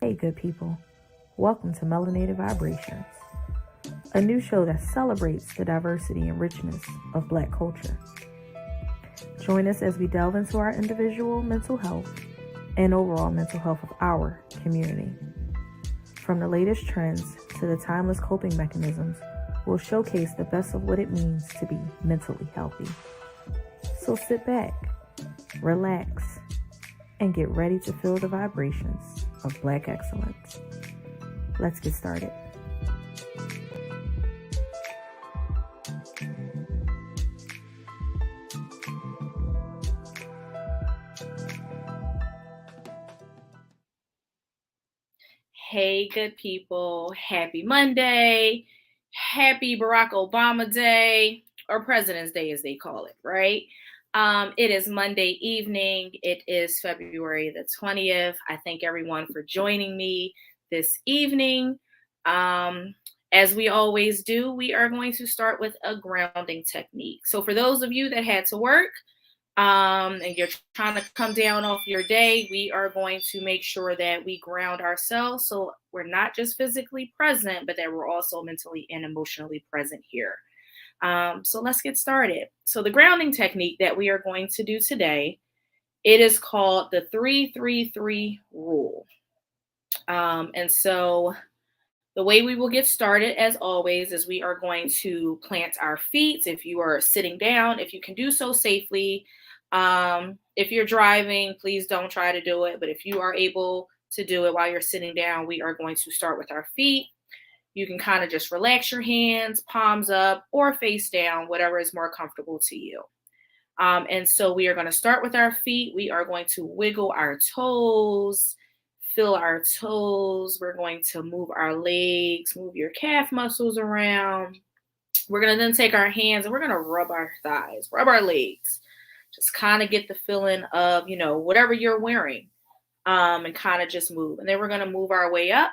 Hey, good people. Welcome to Melanated Vibrations, a new show that celebrates the diversity and richness of Black culture. Join us as we delve into our individual mental health and overall mental health of our community. From the latest trends to the timeless coping mechanisms, we'll showcase the best of what it means to be mentally healthy. So sit back, relax, and get ready to feel the vibrations of Black excellence. Let's get started. Hey, good people. Happy Monday. Happy Barack Obama Day, or President's Day as they call it, right? It is Monday evening. It is February the 20th. I thank everyone for joining me this evening. As we always do, we are going to start with a grounding technique. So for those of you that had to work, and you're trying to come down off your day, we are going to make sure that we ground ourselves so we're not just physically present, but that we're also mentally and emotionally present here. So let's get started. So the grounding technique that we are going to do today, it is called the 3-3-3 rule. And so the way we will get started, as always, is we are going to plant our feet. If you are sitting down, if you can do so safely. If you're driving, please don't try to do it. But if you are able to do it while you're sitting down, we are going to start with our feet. You can kind of just relax your hands, palms up or face down, whatever is more comfortable to you. And so we are going to start with our feet. We are going to wiggle our toes, feel our toes. We're going to move our legs, move your calf muscles around. We're going to then take our hands and we're going to rub our thighs, rub our legs. Just kind of get the feeling of, whatever you're wearing, and kind of just move. And then we're going to move our way up.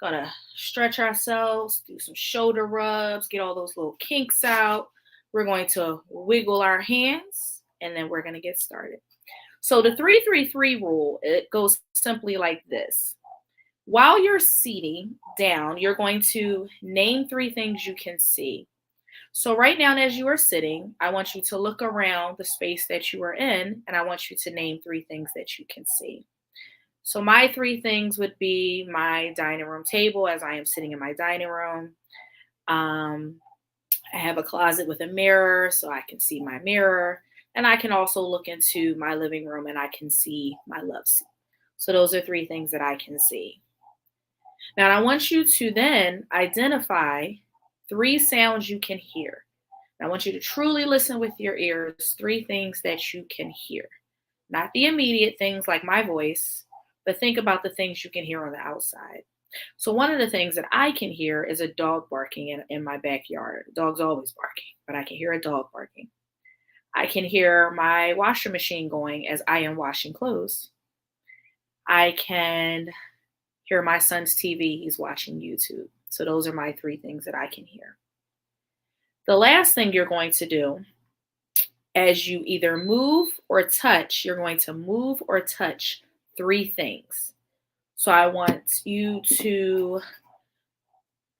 Going to stretch ourselves, do some shoulder rubs, get all those little kinks out. We're going to wiggle our hands, and then we're going to get started. So the 3-3-3 rule, it goes simply like this. While you're sitting down, you're going to name 3 things you can see. So right now, as you are sitting, I want you to look around the space that you are in, and I want you to name 3 things that you can see. So my 3 things would be my dining room table as I am sitting in my dining room. I have a closet with a mirror so I can see my mirror. And I can also look into my living room and I can see my love seat. So those are 3 things that I can see. Now I want you to then identify 3 sounds you can hear. I want you to truly listen with your ears, 3 things that you can hear. Not the immediate things like my voice, but think about the things you can hear on the outside. So one of the things that I can hear is a dog barking in my backyard. The dog's always barking, but I can hear a dog barking. I can hear my washing machine going as I am washing clothes. I can hear my son's TV. He's watching YouTube. So those are my 3 things that I can hear. The last thing you're going to do, as you either move or touch, you're going to move or touch 3 things. So I want you to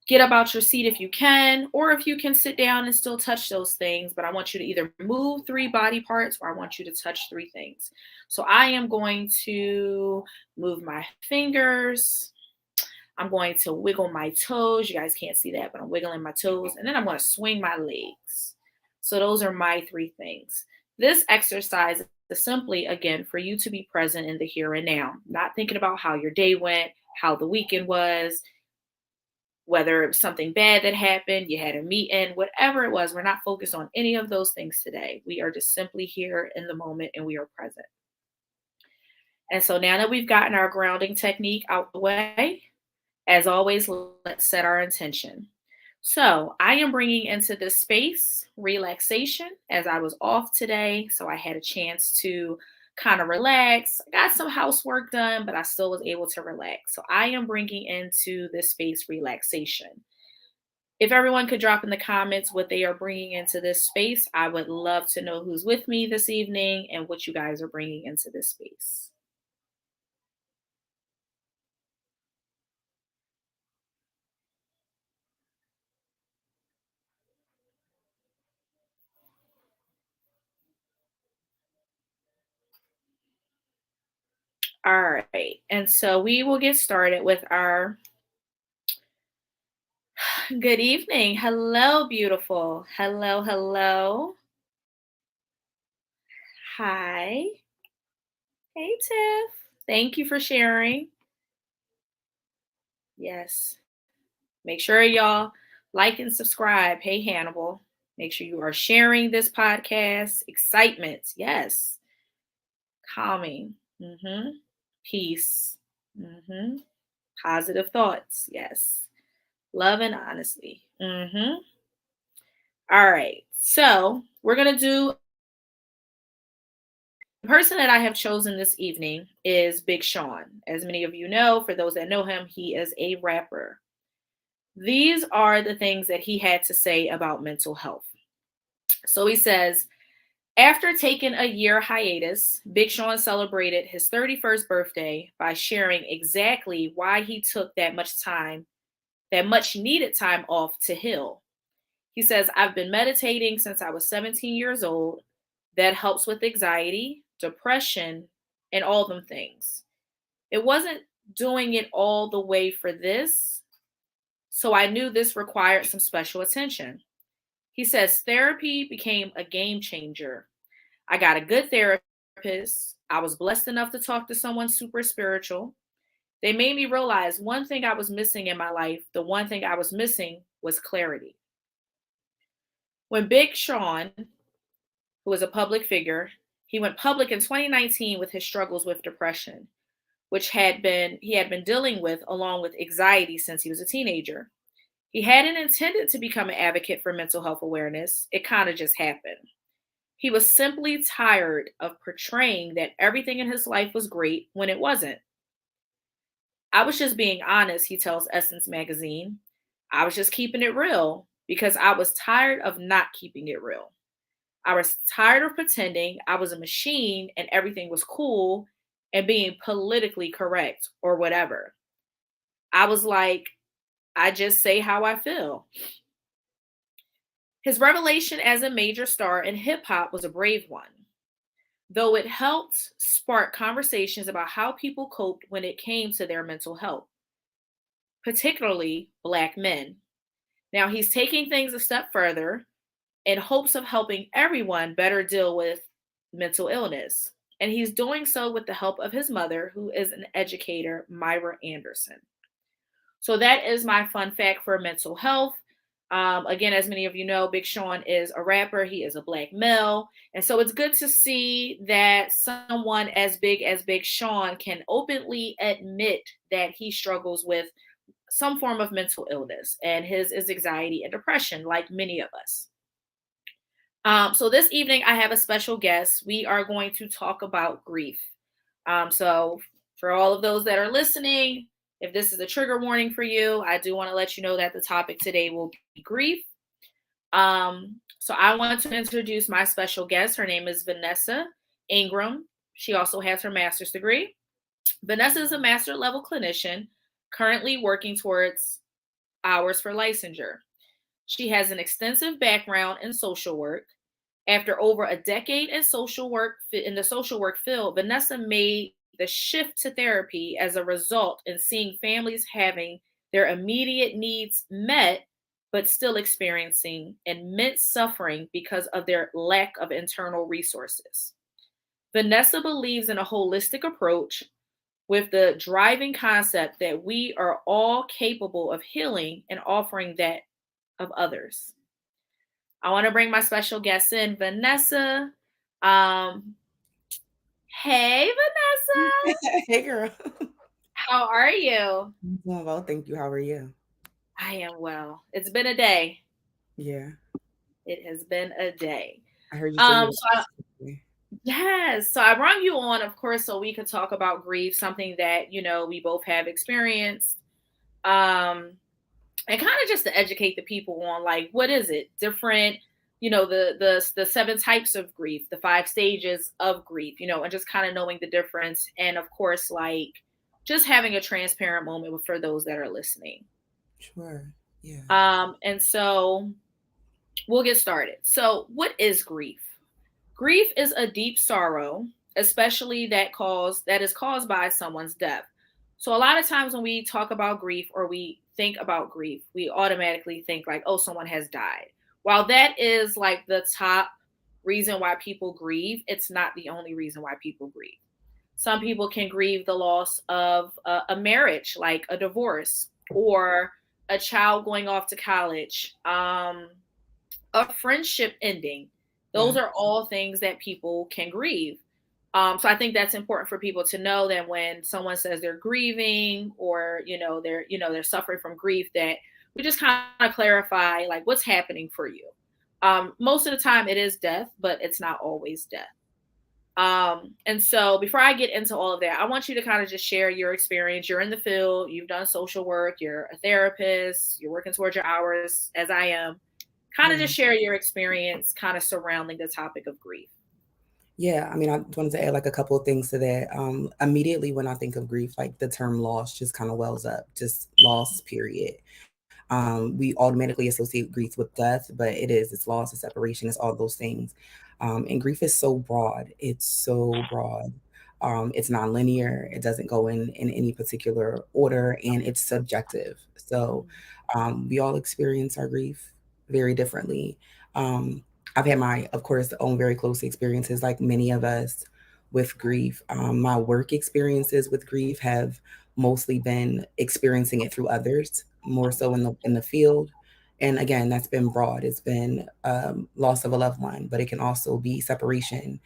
get up out your seat if you can, or if you can sit down and still touch those things, but I want you to either move 3 body parts or I want you to touch 3 things. So I am going to move my fingers. I'm going to wiggle my toes. You guys can't see that, but I'm wiggling my toes. And then I'm going to swing my legs. So those are my 3 things. This exercise is simply, again, for you to be present in the here and now, not thinking about how your day went, how the weekend was, whether it was something bad that happened, you had a meeting, whatever it was. We're not focused on any of those things today. We are just simply here in the moment and we are present. And so now that we've gotten our grounding technique out the way, as always, let's set our intention. So I am bringing into this space relaxation as I was off today. So I had a chance to kind of relax. I got some housework done, but I still was able to relax. So I am bringing into this space relaxation. If everyone could drop in the comments what they are bringing into this space, I would love to know who's with me this evening and what you guys are bringing into this space. All right. And so we will get started with our good evening. Hello, beautiful. Hello, hello. Hi. Hey, Tiff. Thank you for sharing. Yes. Make sure y'all like and subscribe. Hey, Hannibal. Make sure you are sharing this podcast. Excitement. Yes. Calming. Peace. Positive thoughts. Yes. Love and honesty. All right. So we're going to do the person that I have chosen this evening is Big Sean. As many of you know, for those that know him, he is a rapper. These are the things that he had to say about mental health. So he says, after taking a year hiatus, Big Sean celebrated his 31st birthday by sharing exactly why he took that much needed time off to heal. He says, I've been meditating since I was 17 years old. That helps with anxiety, depression, and all them things. It wasn't doing it all the way for this, so I knew this required some special attention. He says, therapy became a game changer. I got a good therapist. I was blessed enough to talk to someone super spiritual. They made me realize one thing I was missing in my life. The one thing I was missing was clarity. When Big Sean, who was a public figure, he went public in 2019 with his struggles with depression, which he had been dealing with along with anxiety since he was a teenager. He hadn't intended to become an advocate for mental health awareness. It kind of just happened. He was simply tired of portraying that everything in his life was great when it wasn't. I was just being honest, he tells Essence magazine. I was just keeping it real because I was tired of not keeping it real. I was tired of pretending I was a machine and everything was cool and being politically correct or whatever. I was like, I just say how I feel. His revelation as a major star in hip hop was a brave one, though it helped spark conversations about how people coped when it came to their mental health, particularly Black men. Now he's taking things a step further in hopes of helping everyone better deal with mental illness. And he's doing so with the help of his mother, who is an educator, Myra Anderson. So that is my fun fact for mental health. Again, as many of you know, Big Sean is a rapper. He is a Black male. And so it's good to see that someone as big as Big Sean can openly admit that he struggles with some form of mental illness. And his is anxiety and depression, like many of us. So this evening, I have a special guest. We are going to talk about grief. So for all of those that are listening, if this is a trigger warning for you, I do want to let you know that the topic today will be grief. So I want to introduce my special guest. Her name is Vanessa Ingram. She also has her master's degree. Vanessa is a master level clinician, currently working towards hours for licensure. She has an extensive background in social work. After over a decade in the social work field, Vanessa made the shift to therapy as a result in seeing families having their immediate needs met, but still experiencing immense suffering because of their lack of internal resources. Vanessa believes in a holistic approach with the driving concept that we are all capable of healing and offering that of others. I want to bring my special guest in, Vanessa. Hey, Vanessa. Hey, girl. How are you? I'm doing well, thank you. How are you? I am well. It's been a day. Yeah, It has been a day. I heard you say you So yes. So I brought you on, of course, so we could talk about grief, something that, we both have experienced. And kind of just to educate the people on, like, what is it different, the 7 types of grief, the 5 stages of grief, and just kind of knowing the difference, and of course, like, just having a transparent moment for those that are listening. sure. Yeah. And so we'll get started. So what is grief? Grief is a deep sorrow, especially that is caused by someone's death. So a lot of times when we talk about grief or we think about grief, we automatically think like, oh, someone has died. While that is like the top reason why people grieve, it's not the only reason why people grieve. Some people can grieve the loss of a marriage, like a divorce, or a child going off to college, a friendship ending. Those Yeah. are all things that people can grieve. So I think that's important for people to know that when someone says they're grieving or they're suffering from grief, that we just kind of clarify like what's happening for you. Most of the time it is death, but it's not always death. And so before I get into all of that, I want you to kind of just share your experience. You're in the field, you've done social work, you're a therapist, you're working towards your hours as I am. Kind of Yeah. just share your experience kind of surrounding the topic of grief. Yeah, I mean, I wanted to add like a couple of things to that. Immediately when I think of grief, like the term loss just kind of wells up, just loss, period. We automatically associate grief with death, but it's loss, it's separation, it's all those things. And grief is so broad. It's so broad. It's nonlinear. It doesn't go in any particular order, and it's subjective. So we all experience our grief very differently. Um, I've had my, of course, own very close experiences, like many of us, with grief. My work experiences with grief have mostly been experiencing it through others, more so in the field. And again, that's been broad. It's been loss of a loved one, but it can also be separation,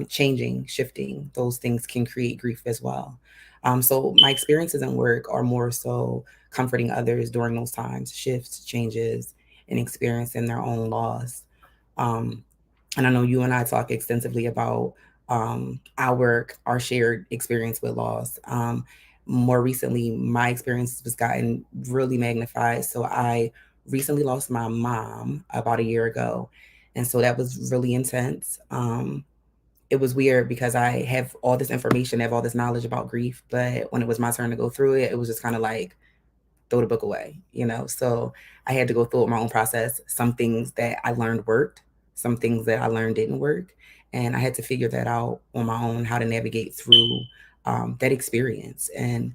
changing, shifting. Those things can create grief as well. So my experiences in work are more so comforting others during those times, shifts, changes, and experiencing their own loss. Um, and I know you and I talk extensively about our shared experience with loss. More recently, my experience was gotten really magnified. So I recently lost my mom about a year ago, and so that was really intense. It was weird because I have all this information, I have all this knowledge about grief, but when it was my turn to go through it, it was just kind of like throw the book away, you know? So I had to go through my own process. Some things that I learned worked, some things that I learned didn't work. And I had to figure that out on my own, how to navigate through that experience. And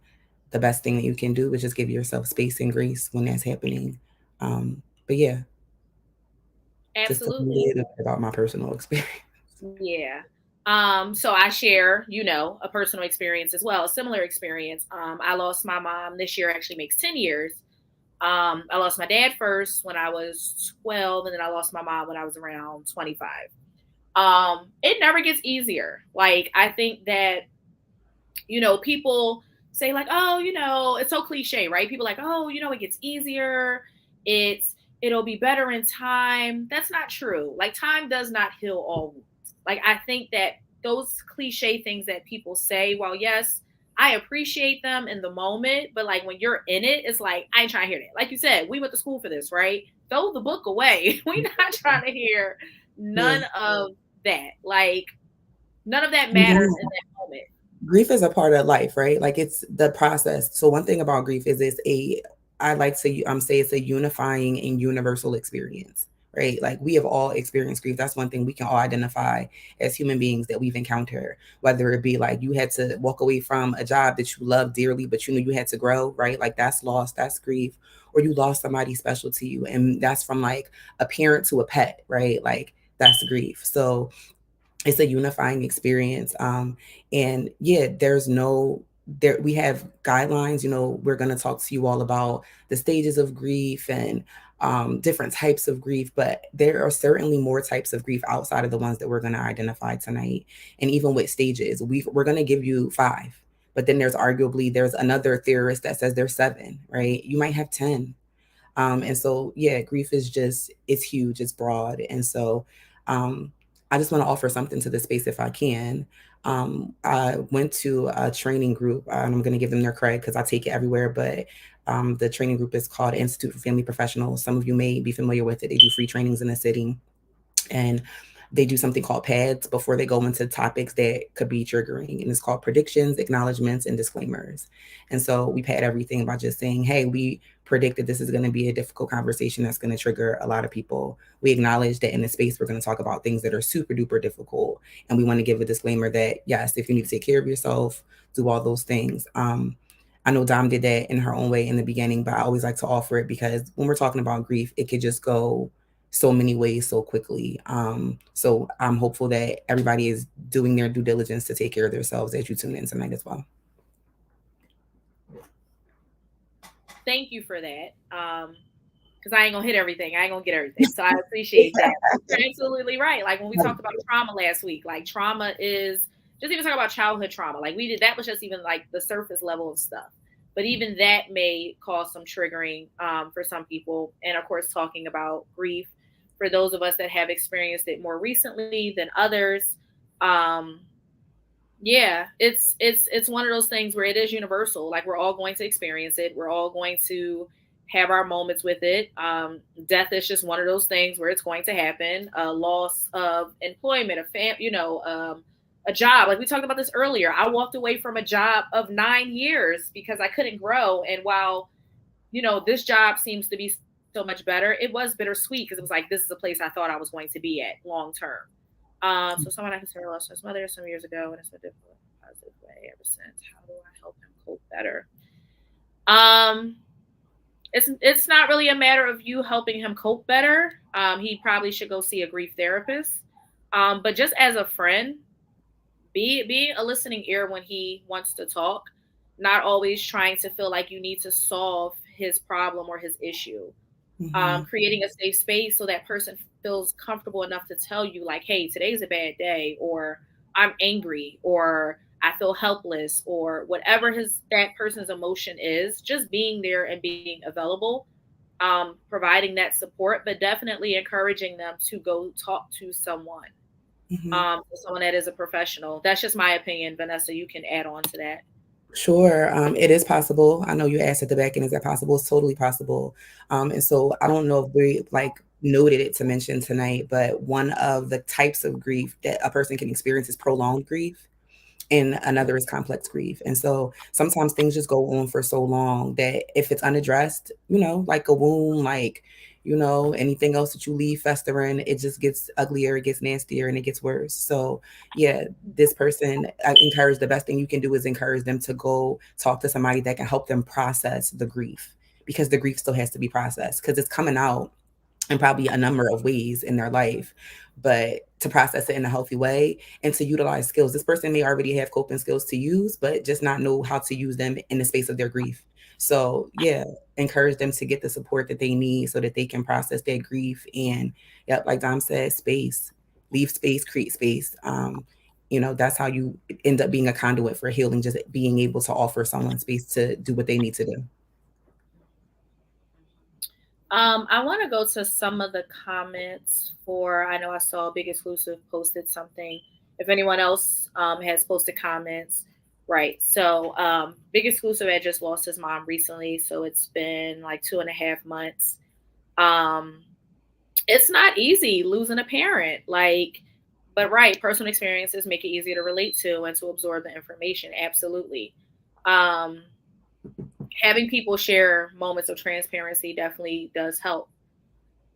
the best thing that you can do is just give yourself space and grace when that's happening. But yeah, just a Absolutely. little bit about my personal experience. Yeah. So I share, a personal experience as well, a similar experience. I lost my mom this year actually makes 10 years. I lost my dad first when I was 12, and then I lost my mom when I was around 25. It never gets easier. Like, I think that, people say like, oh, it's so cliche, right? People like, oh, it gets easier. It'll be better in time. That's not true. Like, time does not heal all wounds. Like, I think that those cliche things that people say, well, yes, I appreciate them in the moment, but like when you're in it, it's like, I ain't trying to hear that. Like you said, we went to school for this, right? Throw the book away. We're not trying to hear Yeah. none of that. Like, none of that And matters in that moment. grief is a part of life, right? Like it's the process. So one thing about grief is I like to say it's a unifying and universal experience, right? Like we have all experienced grief. That's one thing we can all identify as human beings that we've encountered, whether it be like you had to walk away from a job that you love dearly, but you knew you had to grow, right? Like that's loss, that's grief, or you lost somebody special to you. And that's from like a parent to a pet, right? Like that's grief. So it's a unifying experience. And yeah, we have guidelines. We're going to talk to you all about the stages of grief and different types of grief, but there are certainly more types of grief outside of the ones that we're going to identify tonight. And even with stages, we're going to give you 5, but then there's another theorist that says there's 7, right? You might have 10. And so, yeah, grief it's huge, it's broad. And so, um, I just want to offer something to the space if I can. I went to a training group, and I'm going to give them their credit because I take it everywhere. But the training group is called Institute for Family Professionals. Some of you may be familiar with it. They do free trainings in the city. And they do something called pads before they go into topics that could be triggering. And it's called predictions, acknowledgments, and disclaimers. And so we pad everything by just saying, hey, we predict that this is going to be a difficult conversation that's going to trigger a lot of people. We acknowledge that in the space, we're going to talk about things that are super duper difficult. And we want to give a disclaimer that, yes, if you need to take care of yourself, do all those things. I know Dom did that in her own way in the beginning, but I always like to offer it because when we're talking about grief, it could just go so many ways so quickly. So I'm hopeful that everybody is doing their due diligence to take care of themselves as you tune in tonight as well. Thank you for that. Because I ain't gonna hit everything. I ain't gonna get everything. So I appreciate that. You're absolutely right. Like when we talked about trauma last week, like trauma is just even talking about childhood trauma. Like we did, that was just even like the surface level of stuff. But even that may cause some triggering for some people. And of course, talking about grief for those of us that have experienced it more recently than others. Yeah, it's one of those things where it is universal. Like we're all going to experience it. We're all going to have our moments with it. Death is just one of those things where it's going to happen. A loss of employment, a job. Like we talked about this earlier. I walked away from a job of 9 years because I couldn't grow. And while, this job seems to be so much better, it was bittersweet because it was like, this is a place I thought I was going to be at long term. So someone I consider lost his mother some years ago, and it's been difficult in a positive way ever since. How do I help him cope better? It's not really a matter of you helping him cope better. He probably should go see a grief therapist. But just as a friend, be a listening ear when he wants to talk, not always trying to feel like you need to solve his problem or his issue. Creating a safe space so that person feels comfortable enough to tell you like, hey, today's a bad day, or I'm angry, or I feel helpless, or whatever that person's emotion is. Just being there and being available, providing that support, but definitely encouraging them to go talk to someone, someone that is a professional. That's just my opinion. Vanessa, you can add on to that. Sure. It is possible. I know you asked at the back end, is that possible? It's totally possible. And so I don't know if we noted it to mention tonight, but one of the types of grief that a person can experience is prolonged grief, and another is complex grief. And so sometimes things just go on for so long that if it's unaddressed, like a wound, like, anything else that you leave festering, it just gets uglier, it gets nastier, and it gets worse. So yeah, this person, I encourage, the best thing you can do is encourage them to go talk to somebody that can help them process the grief, because the grief still has to be processed because it's coming out in probably a number of ways in their life, but to process it in a healthy way and to utilize skills. This person may already have coping skills to use, but just not know how to use them in the space of their grief. So yeah, encourage them to get the support that they need so that they can process their grief. And like Dom said, space, leave space, create space. That's how you end up being a conduit for healing, just being able to offer someone space to do what they need to do. I want to go to some of the comments I know I saw Big Exclusive posted something. If anyone else has posted comments, right. So Big Exclusive had just lost his mom recently. So it's been like 2.5 months. It's not easy losing a parent, but right, personal experiences make it easier to relate to and to absorb the information. Absolutely. Having people share moments of transparency definitely does help.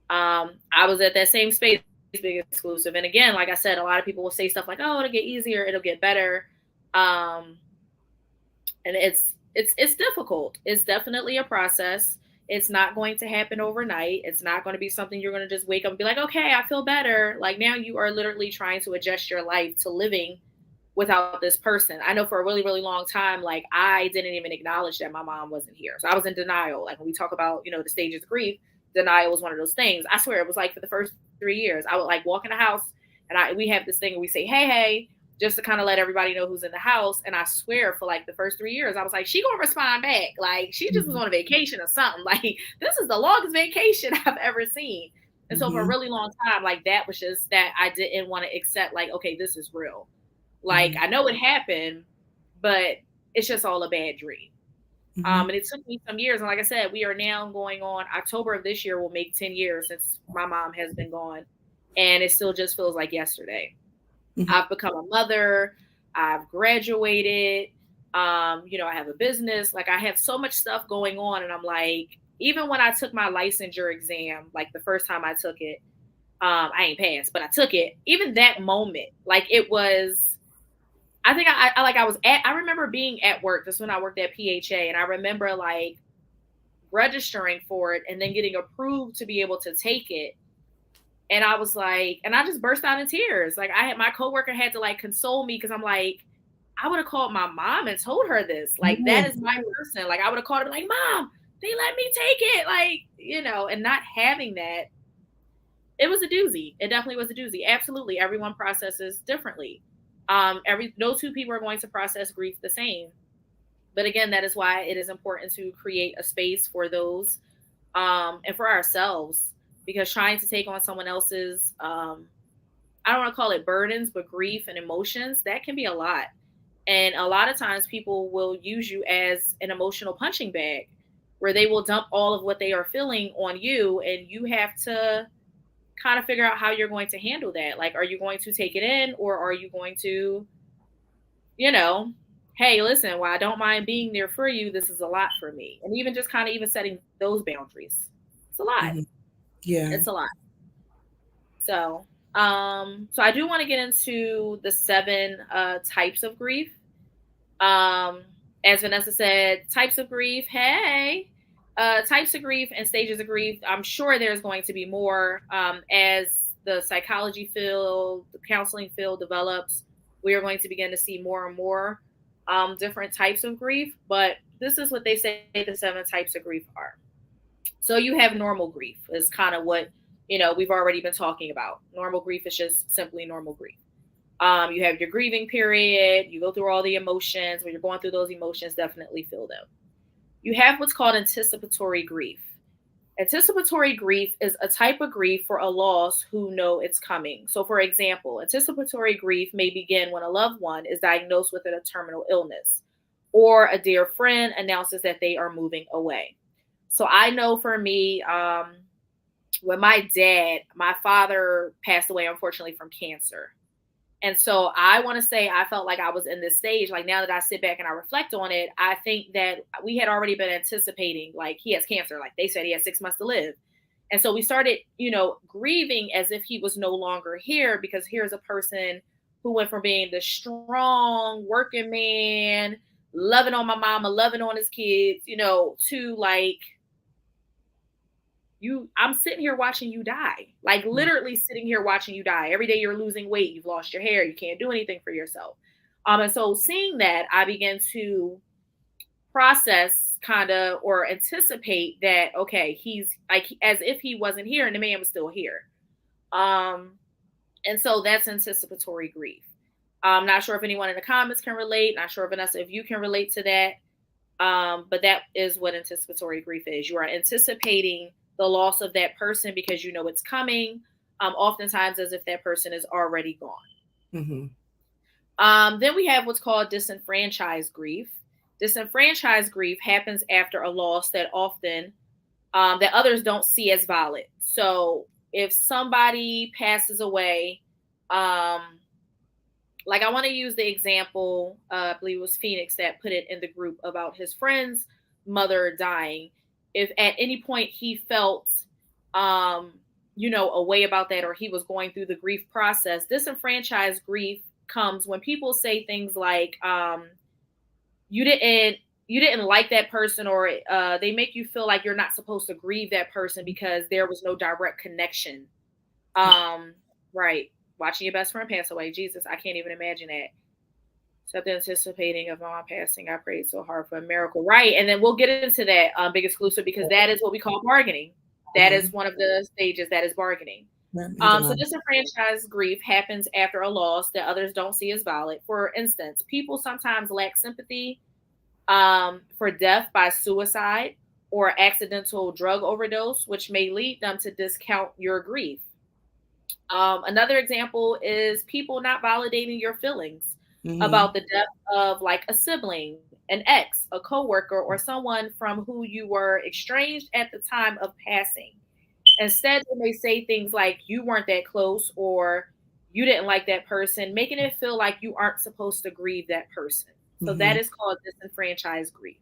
I was at that same space, Big Exclusive. And again, like I said, a lot of people will say stuff like, oh, it'll get easier, it'll get better. And it's difficult. It's definitely a process. It's not going to happen overnight. It's not going to be something you're going to just wake up and be like, okay, I feel better. Like now you are literally trying to adjust your life to living without this person. I know for a really, really long time, like I didn't even acknowledge that my mom wasn't here. So I was in denial. Like when we talk about, the stages of grief, denial was one of those things. I swear it was like for the first 3 years, I would like walk in the house and we have this thing where we say, hey, just to kind of let everybody know who's in the house. And I swear for like the first 3 years, I was like, she gonna respond back. Like she just was on a vacation or something. Like this is the longest vacation I've ever seen. And so for a really long time, like that was just that I didn't want to accept like, okay, this is real. Like I know it happened, but it's just all a bad dream. And it took me some years. And like I said, we are now going on October of this year will make 10 years since my mom has been gone. and it still just feels like yesterday. Mhm. I've become a mother. I've graduated. I have a business. Like, I have so much stuff going on. And I'm like, even when I took my licensure exam, like the first time I took it, I ain't passed, but I took it. Even that moment, like it was, I think I remember being at work. This is when I worked at PHA. And I remember like registering for it and then getting approved to be able to take it. And I was like, and I just burst out in tears. Like, my coworker had to like console me because I'm like, I would have called my mom and told her this. Like, that is my person. Like, I would have called her like, Mom, they let me take it. Like, and not having that, it was a doozy. It definitely was a doozy. Absolutely. Everyone processes differently. No two people are going to process grief the same. But again, that is why it is important to create a space for those, and for ourselves, because trying to take on someone else's, I don't want to call it burdens, but grief and emotions, that can be a lot. And a lot of times people will use you as an emotional punching bag where they will dump all of what they are feeling on you, and you have to kind of figure out how you're going to handle that. Like, are you going to take it in, or are you going to, hey, listen, while I don't mind being there for you, this is a lot for me. And even just kind of even setting those boundaries. It's a lot. Mm-hmm. Yeah. It's a lot. So I do want to get into the 7 types of grief. As Vanessa said, types of grief. Hey, types of grief and stages of grief. I'm sure there's going to be more as the psychology field, the counseling field develops. We are going to begin to see more and more different types of grief. But this is what they say the 7 types of grief are. So you have normal grief is kind of what, we've already been talking about. Normal grief is just simply normal grief. You have your grieving period. You go through all the emotions. When you're going through those emotions, definitely feel them. You have what's called anticipatory grief. Anticipatory grief is a type of grief for a loss who know it's coming. So, for example, anticipatory grief may begin when a loved one is diagnosed with a terminal illness, or a dear friend announces that they are moving away. So I know for me, when my father passed away, unfortunately, from cancer. And so I want to say I felt like I was in this stage. Like, now that I sit back and I reflect on it, I think that we had already been anticipating, like, he has cancer. Like, they said he has 6 months to live. And so we started, grieving as if he was no longer here, because here's a person who went from being the strong working man, loving on my mama, loving on his kids, to like, I'm sitting here watching you die, like literally sitting here watching you die. Every day you're losing weight. You've lost your hair. You can't do anything for yourself. And so seeing that, I began to process kind of, or anticipate that, okay, he's like, as if he wasn't here and the man was still here. And so that's anticipatory grief. I'm not sure if anyone in the comments can relate. Not sure, Vanessa, if you can relate to that. But that is what anticipatory grief is. You are anticipating the loss of that person because you know it's coming, oftentimes as if that person is already gone. Mm-hmm. Then we have what's called disenfranchised grief. Disenfranchised grief happens after a loss that often that others don't see as valid. So if somebody passes away, like I want to use the example, I believe it was Phoenix that put it in the group about his friend's mother dying. If at any point he felt, a way about that, or he was going through the grief process, disenfranchised grief comes when people say things like, you didn't like that person, or they make you feel like you're not supposed to grieve that person because there was no direct connection. Right. Watching your best friend pass away. Jesus, I can't even imagine that. Except anticipating of mom passing, I prayed so hard for a miracle. Right. And then we'll get into that big exclusive, because that is what we call bargaining. That is one of the stages that is bargaining. So disenfranchised grief happens after a loss that others don't see as valid. For instance, people sometimes lack sympathy for death by suicide or accidental drug overdose, which may lead them to discount your grief. Another example is people not validating your feelings about the death of like a sibling, an ex, a coworker, or someone from who you were estranged at the time of passing. Instead, they may say things like you weren't that close or you didn't like that person, making it feel like you aren't supposed to grieve that person. So that is called disenfranchised grief.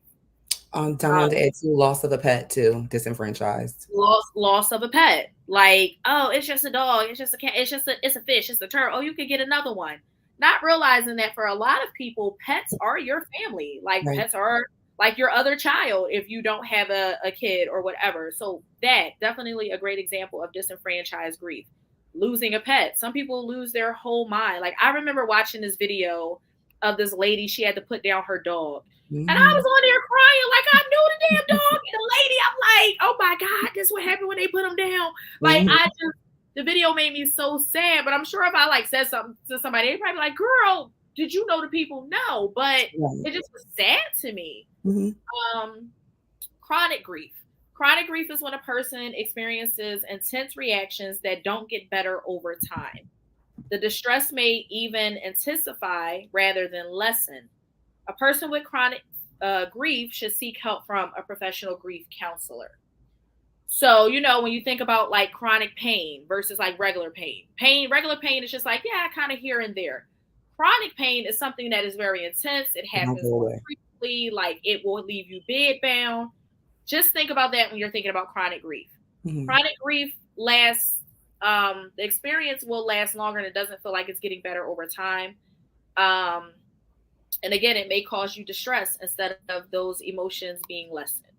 John wanted to add too, loss of a pet too, disenfranchised. Loss of a pet. Like, oh, it's just a dog, it's just a cat, it's a fish, it's a turtle. Oh, you could get another one. Not realizing that for a lot of people, pets are your family. Like Right. pets are like your other child if you don't have a kid or whatever. So that definitely a great example of disenfranchised grief. Losing a pet. Some people lose their whole mind. Like I remember watching this video of this lady, she had to put down her dog. And I was on there crying like I knew the damn dog. And the lady, I'm like, oh my God, this is what happened when they put him down. Like the video made me so sad. But I'm sure if I like said something to somebody, they'd probably be like, girl, did you know the people? No, but it just was sad to me. Chronic grief. Chronic grief is when a person experiences intense reactions that don't get better over time. The distress may even intensify rather than lessen. A person with chronic grief should seek help from a professional grief counselor. So, you know, when you think about like chronic pain versus like regular pain, regular pain is just like, yeah, kind of here and there. Chronic pain is something that is very intense. It happens more frequently, like it will leave you bedbound. Just think about that when you're thinking about chronic grief. Chronic grief lasts, the experience will last longer and it doesn't feel like it's getting better over time. And again, it may cause you distress instead of those emotions being lessened.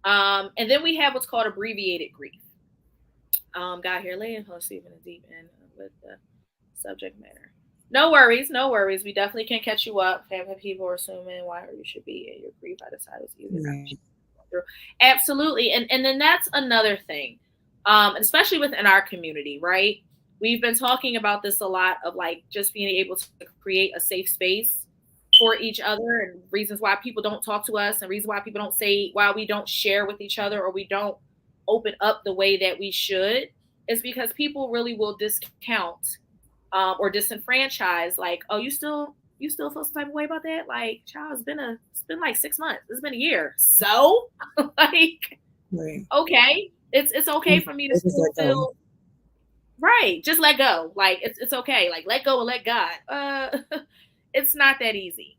And then we have what's called abbreviated grief. Got here late, even a deep end with the subject matter. No worries, no worries. We definitely can catch you up. Have people assuming why you should be in your grief. I decided it was easy. Absolutely. And then that's another thing, especially within our community, right? We've been talking about this a lot of like just being able to create a safe space for each other and reasons why people don't talk to us and reasons why people don't say, why we don't share with each other or we don't open up the way that we should is because people really will discount or disenfranchise like, oh, you still feel some type of way about that? Like, child, it's been like 6 months. It's been a year. So like, okay, it's okay for me to still feel right. Just let go. Like it's okay. Like let go and let God. It's not that easy.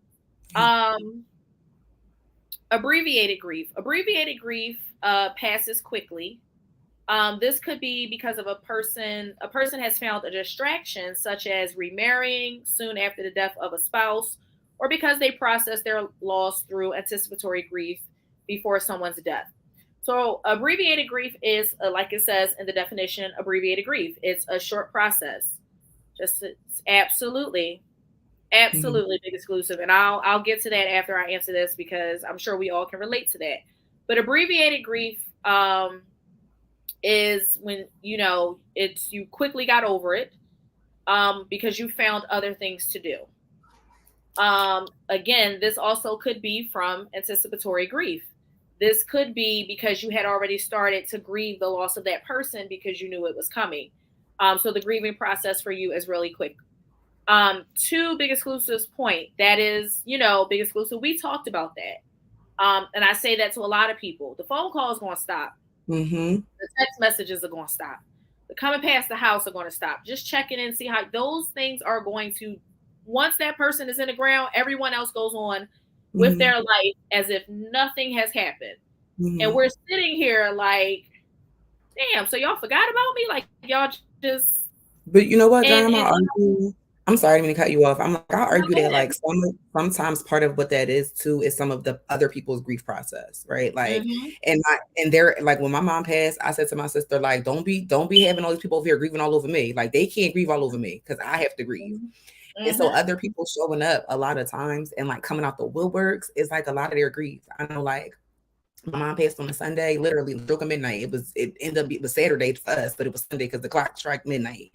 Abbreviated grief. Abbreviated grief passes quickly. This could be because of a person has found a distraction, such as remarrying soon after the death of a spouse, or because they process their loss through anticipatory grief before someone's death. So abbreviated grief is, like it says in the definition, abbreviated grief. It's a short process. Just absolutely big exclusive. And I'll get to that after I answer this because I'm sure we all can relate to that. But abbreviated grief, is when, you know, you quickly got over it because you found other things to do. Again, this also could be from anticipatory grief. This could be because you had already started to grieve the loss of that person because you knew it was coming. So the grieving process for you is really quick. To Big Exclusive's point, that is, you know, Big Exclusive, we talked about that. And I say that to a lot of people. The phone call is going to stop. The text messages are going to stop. The coming past the house are going to stop. Just checking in, see how those things are going to, once that person is in the ground, everyone else goes on with their life as if nothing has happened. And we're sitting here like, damn, so y'all forgot about me? Like y'all just. But you know what, John, I'm sorry, I didn't mean to cut you off. I'll argue that like sometimes part of what that is too is some of the other people's grief process, right? Like, and they're like, when my mom passed, I said to my sister, like, don't be having all these people over here grieving all over me. Like, they can't grieve all over me because I have to grieve. And so other people showing up a lot of times and like coming out the woodworks is like a lot of their grief. I know, like, my mom passed on a Sunday, literally stroke of midnight. It ended up, it was Saturday for us, but it was Sunday because the clock struck midnight.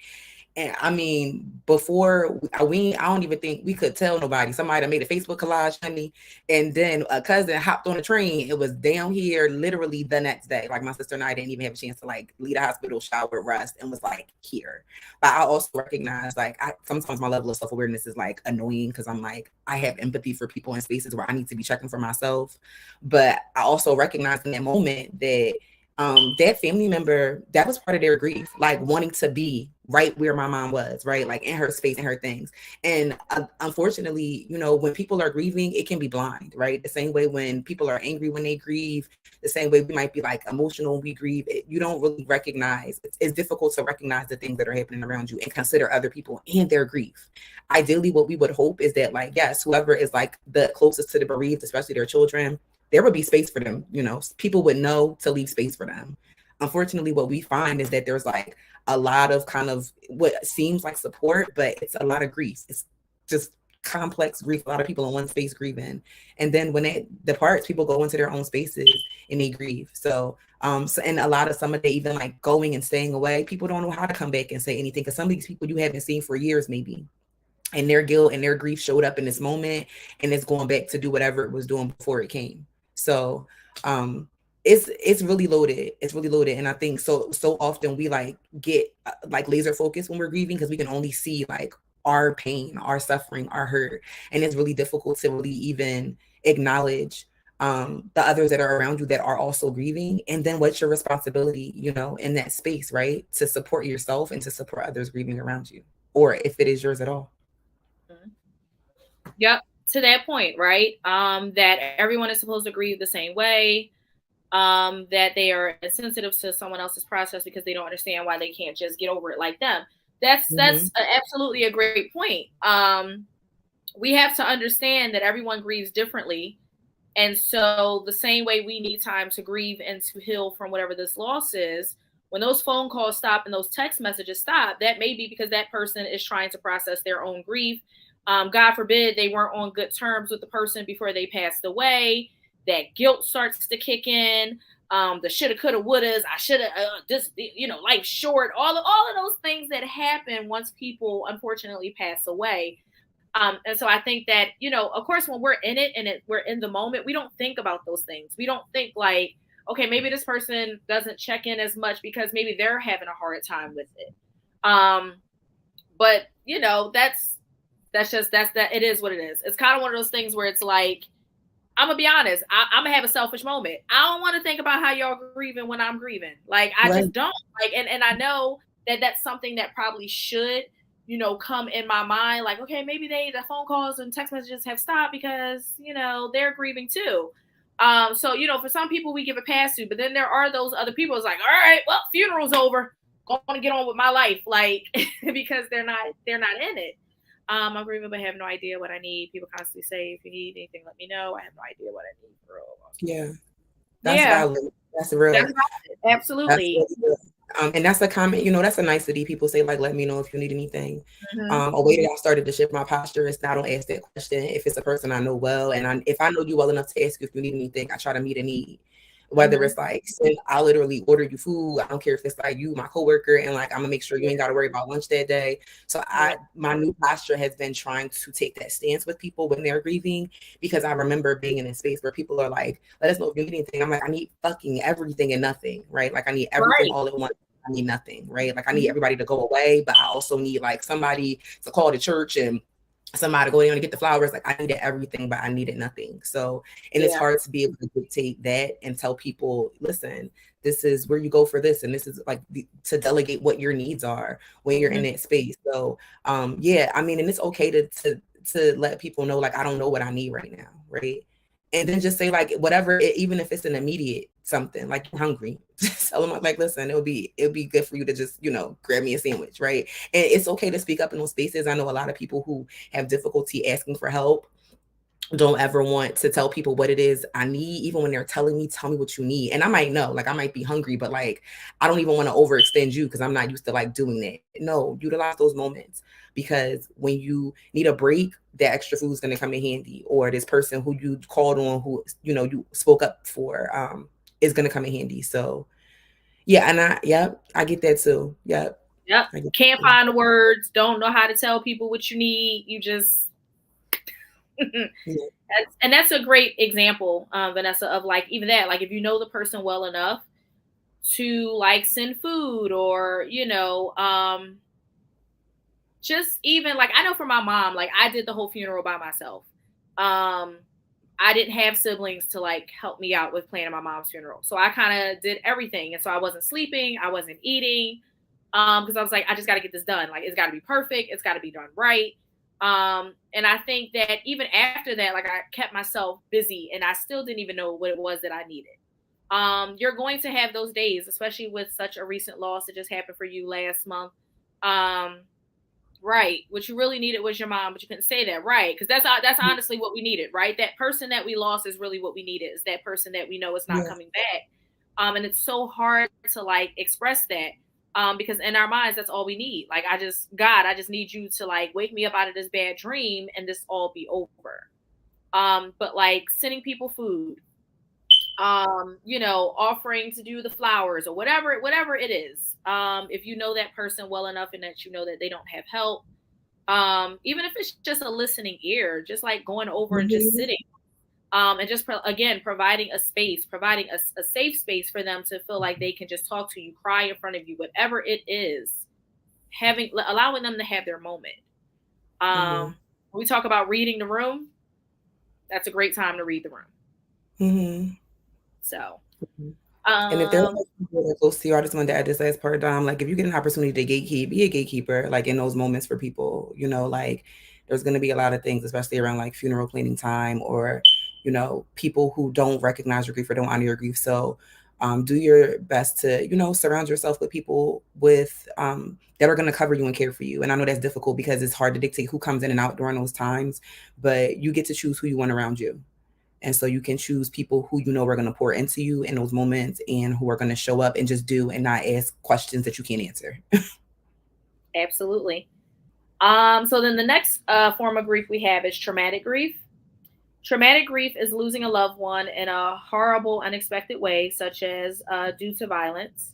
And I mean, before I don't even think we could tell nobody. Somebody made a Facebook collage, honey, and then a cousin hopped on a train. It was down here literally the next day. Like my sister and I didn't even have a chance to like leave the hospital, shower, rest, and was like here. But I also recognize like sometimes my level of self-awareness is like annoying because I'm like, I have empathy for people in spaces where I need to be checking for myself. But I also recognize in that moment that that family member, that was part of their grief, like wanting to be right where my mom was, right? Like in her space and her things. And unfortunately, you know, when people are grieving, it can be blind, right? The same way when people are angry when they grieve, the same way we might be like emotional when we grieve, you don't really recognize, it's difficult to recognize the things that are happening around you and consider other people and their grief. Ideally, what we would hope is that, like, yes, whoever is like the closest to the bereaved, especially their children, there would be space for them. You know, people would know to leave space for them. Unfortunately, what we find is that there's like a lot of kind of what seems like support, but it's a lot of grief. It's just complex grief. A lot of people in one space grieving, and then when it departs, people go into their own spaces and they grieve. So and a lot of some of the even like going and staying away, people don't know how to come back and say anything, because some of these people you haven't seen for years maybe, and their guilt and their grief showed up in this moment, and it's going back to do whatever it was doing before it came. So it's really loaded. It's really loaded. And I think so often we like get like laser focused when we're grieving, because we can only see like our pain, our suffering, our hurt. And it's really difficult to really even acknowledge the others that are around you that are also grieving. And then what's your responsibility, you know, in that space, right? To support yourself and to support others grieving around you, or if it is yours at all. Yep. To that point, right? That everyone is supposed to grieve the same way. That they are insensitive to someone else's process because they don't understand why they can't just get over it like them. That's absolutely a great point. We have to understand that everyone grieves differently. And so the same way we need time to grieve and to heal from whatever this loss is, when those phone calls stop and those text messages stop, that may be because that person is trying to process their own grief. God forbid they weren't on good terms with the person before they passed away. That guilt starts to kick in. The shoulda, coulda, wouldas. I shoulda just, you know, life short. All of those things that happen once people unfortunately pass away. And so I think that, you know, of course, when we're in it and we're in the moment, we don't think about those things. We don't think like, okay, maybe this person doesn't check in as much because maybe they're having a hard time with it. But you know, that's it is what it is. It's kind of one of those things where it's like, I'm gonna be honest. I'm gonna have a selfish moment. I don't want to think about how y'all grieving when I'm grieving. Like I just don't like, and I know that that's something that probably should, you know, come in my mind. Like, okay, maybe the phone calls and text messages have stopped because, you know, they're grieving too. So, you know, for some people we give a pass to, but then there are those other people. It's like, all right, well, funeral's over. Going to get on with my life, like because they're not in it. I'm grieving, but have no idea what I need. People constantly say, if you need anything, let me know. I have no idea what I need, bro. Yeah. That's valid. That's real. That's valid. Absolutely. That's really and that's a comment, you know, that's a nicety. People say, like, let me know if you need anything. A way that I started to shift my posture is I don't ask that question if it's a person I know well. And if I know you well enough to ask you if you need anything, I try to meet a need. Whether it's like, I literally order you food. I don't care if it's like you, my coworker, and like I'm gonna make sure you ain't got to worry about lunch that day. So my new posture has been trying to take that stance with people when they're grieving, because I remember being in a space where people are like, let us know if you need anything. I'm like, I need fucking everything and nothing, right? Like I need everything all at once. I need nothing, right? Like I need everybody to go away, but I also need like somebody to call the church and somebody go in and get the flowers. Like I needed everything, but I needed nothing. So, and it's hard to be able to dictate that and tell people, listen, this is where you go for this. And this is like to delegate what your needs are when you're in that space. So, yeah, I mean, and it's okay to let people know, like, I don't know what I need right now. Right. And then just say like, whatever, even if it's an immediate something, like you're hungry, just tell them like, listen, it'll be good for you to just, you know, grab me a sandwich, right? And it's okay to speak up in those spaces. I know a lot of people who have difficulty asking for help don't ever want to tell people what it is I need, even when they're telling me, tell me what you need. And I might know, like I might be hungry, but like, I don't even want to overextend you because I'm not used to like doing that. No, utilize those moments, because when you need a break, that extra food is going to come in handy, or this person who you called on, who, you know, you spoke up for, is going to come in handy. So yeah. And I get that too. Yep. Can't find the words, don't know how to tell people what you need. You just, and that's a great example, Vanessa, of like even that, like if you know the person well enough to like send food, or you know, just even like I know for my mom, like I did the whole funeral by myself. I didn't have siblings to like help me out with planning my mom's funeral. So I kind of did everything. And so I wasn't sleeping. I wasn't eating. Because I was like, I just got to get this done. Like, it's got to be perfect. It's got to be done right. And I think that even after that, like I kept myself busy and I still didn't even know what it was that I needed. You're going to have those days, especially with such a recent loss that just happened for you last month. Right. What you really needed was your mom, but you couldn't say that. Right. Because that's honestly what we needed, right? That person that we lost is really what we needed, is that person that we know is not coming back. And it's so hard to like express that. Because in our minds, that's all we need. Like, I just need you to like wake me up out of this bad dream and this all be over. But like sending people food, offering to do the flowers or whatever it is. If you know that person well enough and that you know that they don't have help, even if it's just a listening ear, just like going over and just sitting, and just providing a space, providing a safe space for them to feel like they can just talk to you, cry in front of you, whatever it is, allowing them to have their moment. When we talk about reading the room, that's a great time to read the room. So, and if there's people that are close to you, I just wanted to add this last part, Dom. Like, if you get an opportunity to gatekeep, be a gatekeeper. Like in those moments for people, like there's going to be a lot of things, especially around like funeral planning time, or people who don't recognize your grief or don't honor your grief. So, do your best to surround yourself with people that are going to cover you and care for you. And I know that's difficult because it's hard to dictate who comes in and out during those times, but you get to choose who you want around you. And so you can choose people who are going to pour into you in those moments and who are going to show up and just do and not ask questions that you can't answer. Absolutely. So then the next form of grief we have is traumatic grief. Traumatic grief is losing a loved one in a horrible, unexpected way, such as due to violence.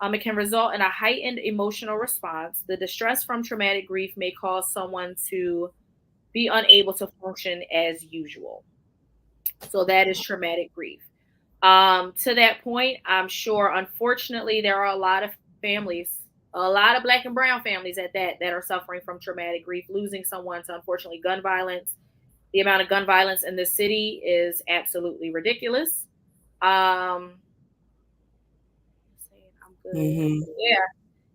It can result in a heightened emotional response. The distress from traumatic grief may cause someone to be unable to function as usual. So that is traumatic grief. To that point, I'm sure, unfortunately, there are a lot of families, a lot of Black and brown families at that are suffering from traumatic grief, losing someone to, unfortunately, gun violence. The amount of gun violence in this city is absolutely ridiculous. I'm good. Yeah.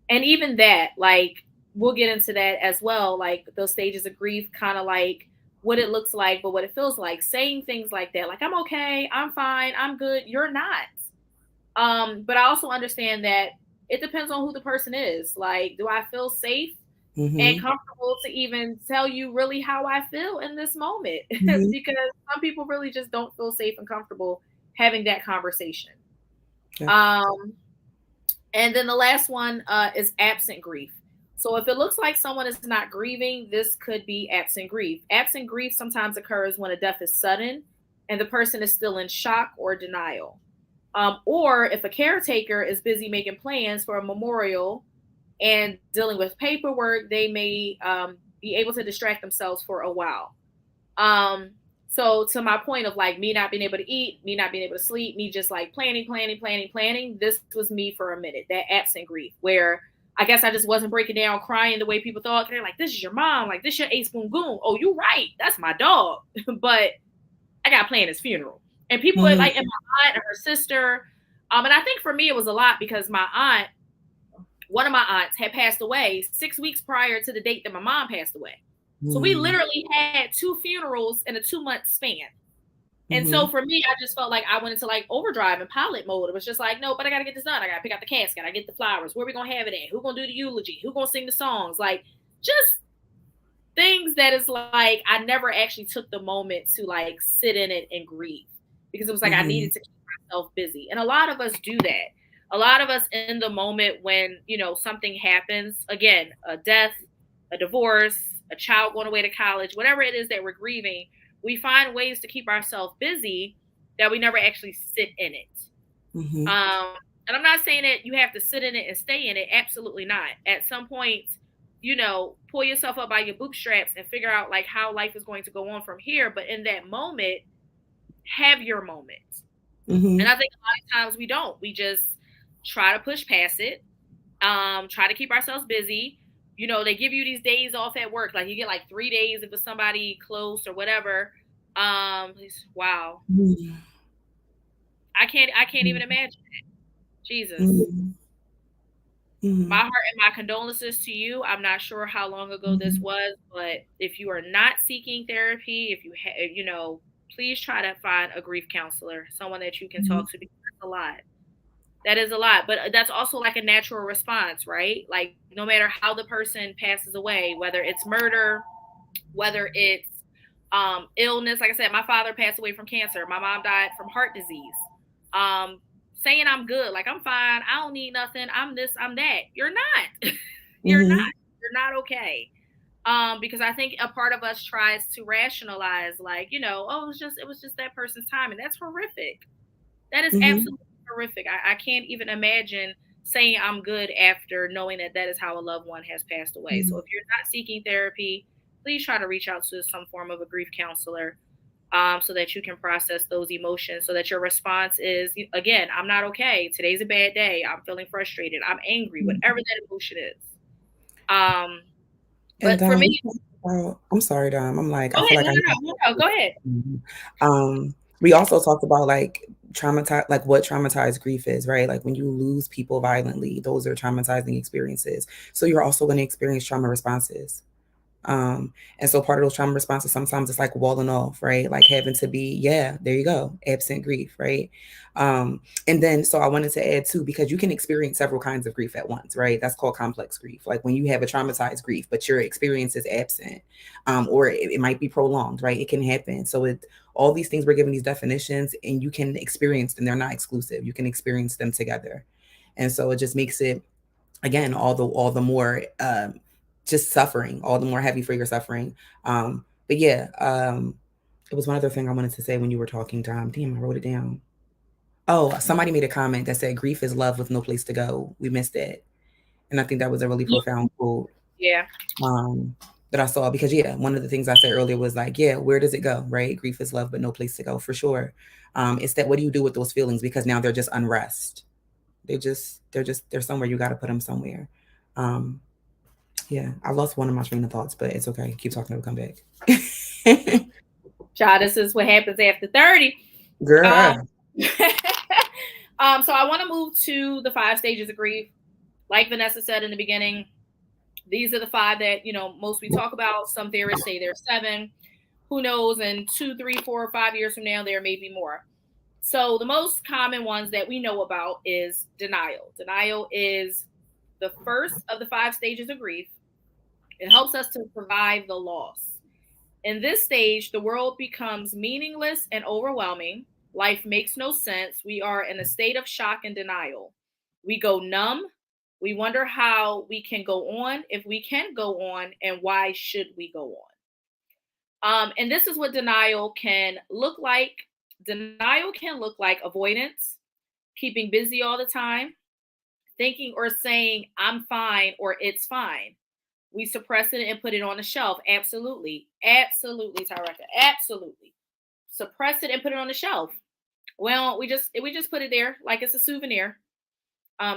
And even that, like, we'll get into that as well. Like those stages of grief, kind of like what it looks like, but what it feels like, saying things like that, like, I'm okay, I'm fine, I'm good. You're not. But I also understand that it depends on who the person is. Like, do I feel safe and comfortable to even tell you really how I feel in this moment? Because some people really just don't feel safe and comfortable having that conversation. Yeah. And then the last one is absent grief. So if it looks like someone is not grieving, this could be absent grief. Absent grief sometimes occurs when a death is sudden and the person is still in shock or denial. Or if a caretaker is busy making plans for a memorial and dealing with paperwork, they may be able to distract themselves for a while. So to my point of like me not being able to eat, me not being able to sleep, me just like planning. This was me for a minute, that absent grief, where I guess I just wasn't breaking down, crying the way people thought. They're like, this is your mom. Like, this your ace boom goon. Oh, you right. That's my dog. But I got to plan his funeral. And people are like, and my aunt and her sister. And I think for me, it was a lot because one of my aunts had passed away 6 weeks prior to the date that my mom passed away. So we literally had 2 funerals in a 2-month span. And so for me, I just felt like I went into like overdrive and pilot mode. It was just like, no, but I got to get this done. I got to pick out the casket. I got to get the flowers. Where we going to have it at? Who going to do the eulogy? Who going to sing the songs? Like, just things that is like, I never actually took the moment to like sit in it and grieve, because it was like I needed to keep myself busy. And a lot of us do that. A lot of us in the moment when, something happens, again, a death, a divorce, a child going away to college, whatever it is that we're grieving, we find ways to keep ourselves busy that we never actually sit in it. And I'm not saying that you have to sit in it and stay in it. Absolutely not. At some point, pull yourself up by your bootstraps and figure out like how life is going to go on from here. But in that moment, have your moment. And I think a lot of times we don't. We just try to push past it, try to keep ourselves busy. They give you these days off at work. Like you get like 3 days if it's somebody close or whatever. Wow. Mm-hmm. I can't even imagine it. Jesus. Mm-hmm. Mm-hmm. My heart and my condolences to you. I'm not sure how long ago this Mm-hmm. was, but if you are not seeking therapy, if you know, please try to find a grief counselor, someone that you can Mm-hmm. talk to, because that's a lot. That is a lot, but that's also like a natural response, right? Like no matter how the person passes away, whether it's murder, whether it's illness. Like I said, my father passed away from cancer. My mom died from heart disease. Um, Saying I'm good, like I'm fine, I don't need nothing, I'm this, I'm that. You're not. You're not. Mm-hmm. You're not okay. Because I think a part of us tries to rationalize, like, oh, it was just that person's time, and that's horrific. That is Mm-hmm. absolutely horrific. I can't even imagine saying I'm good after knowing that that is how a loved one has passed away. So Mm-hmm. if you're not seeking therapy, please try to reach out to some form of a grief counselor, so that you can process those emotions, so that your response is, again, I'm not okay. Today's a bad day. I'm feeling frustrated. I'm angry, whatever that emotion is. Um, And but for me, I'm sorry, Dom. I'm like, I go feel ahead. like No, I no, need no, no, go ahead. to. We also talked about like like what traumatized grief is, right? Like when you lose people violently, those are traumatizing experiences. So you're also going to experience trauma responses. And so part of those trauma responses sometimes it's like walling off, right? Like having to be, yeah, there you go, absent grief, right? And then so I wanted to add too, because you can experience several kinds of grief at once, right? That's called complex grief. Like when you have a traumatized grief, but your experience is absent, or it might be prolonged, right? It can happen. So all these things we're given these definitions, and you can experience them. They're not exclusive. You can experience them together, and so it just makes it again all the more just suffering, all the more heavy for your suffering. But yeah, it was one other thing I wanted to say when you were talking, Tom. Damn, I wrote it down. Oh, somebody made a comment that said grief is love with no place to go. We missed it. And I think that was a really profound quote Yeah. um that I saw, because yeah, one of the things I said earlier was like, yeah, where does it go? Right? Grief is love, but no place to go, for sure. It's that, what do you do with those feelings? Because now they're just unrest. They're somewhere. You got to put them somewhere. Um, Yeah, I lost one of my train of thoughts, but it's okay. Keep talking, it'll come back. Child, this is what happens after 30. Um, Girl. so I want to move to the 5 stages of grief. Like Vanessa said in the beginning, these are the 5 that, most we talk about. Some theorists say there's 7. Who knows? In 2, 3, 4, or 5 years from now, there may be more. So the most common ones that we know about is denial. Denial is the first of the 5 stages of grief. It helps us to survive the loss. In this stage, the world becomes meaningless and overwhelming. Life makes no sense. We are in a state of shock and denial. We go numb. We wonder how we can go on, if we can go on, and why should we go on. And this is what denial can look like. Denial can look like avoidance, keeping busy all the time, thinking or saying, I'm fine or it's fine. We suppress it and put it on the shelf. Absolutely. Absolutely, Tyreka. Absolutely. Suppress it and put it on the shelf. Well, we just put it there like it's a souvenir.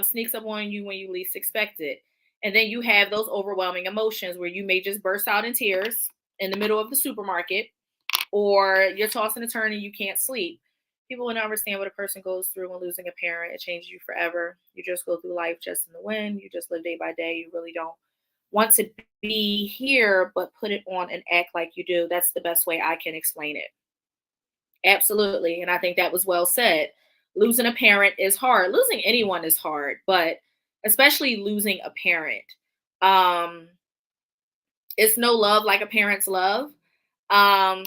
Sneaks up on you when you least expect it. And then you have those overwhelming emotions where you may just burst out in tears in the middle of the supermarket, or you're tossing and turning, you can't sleep. People wouldn't understand what a person goes through when losing a parent. It changes you forever. You just go through life just in the wind. You just live day by day. You really don't want to be here, but put it on and act like you do. That's the best way I can explain it. Absolutely. And I think that was well said. Losing a parent is hard. Losing anyone is hard, but especially losing a parent. Um, it's no love like a parent's love. Um,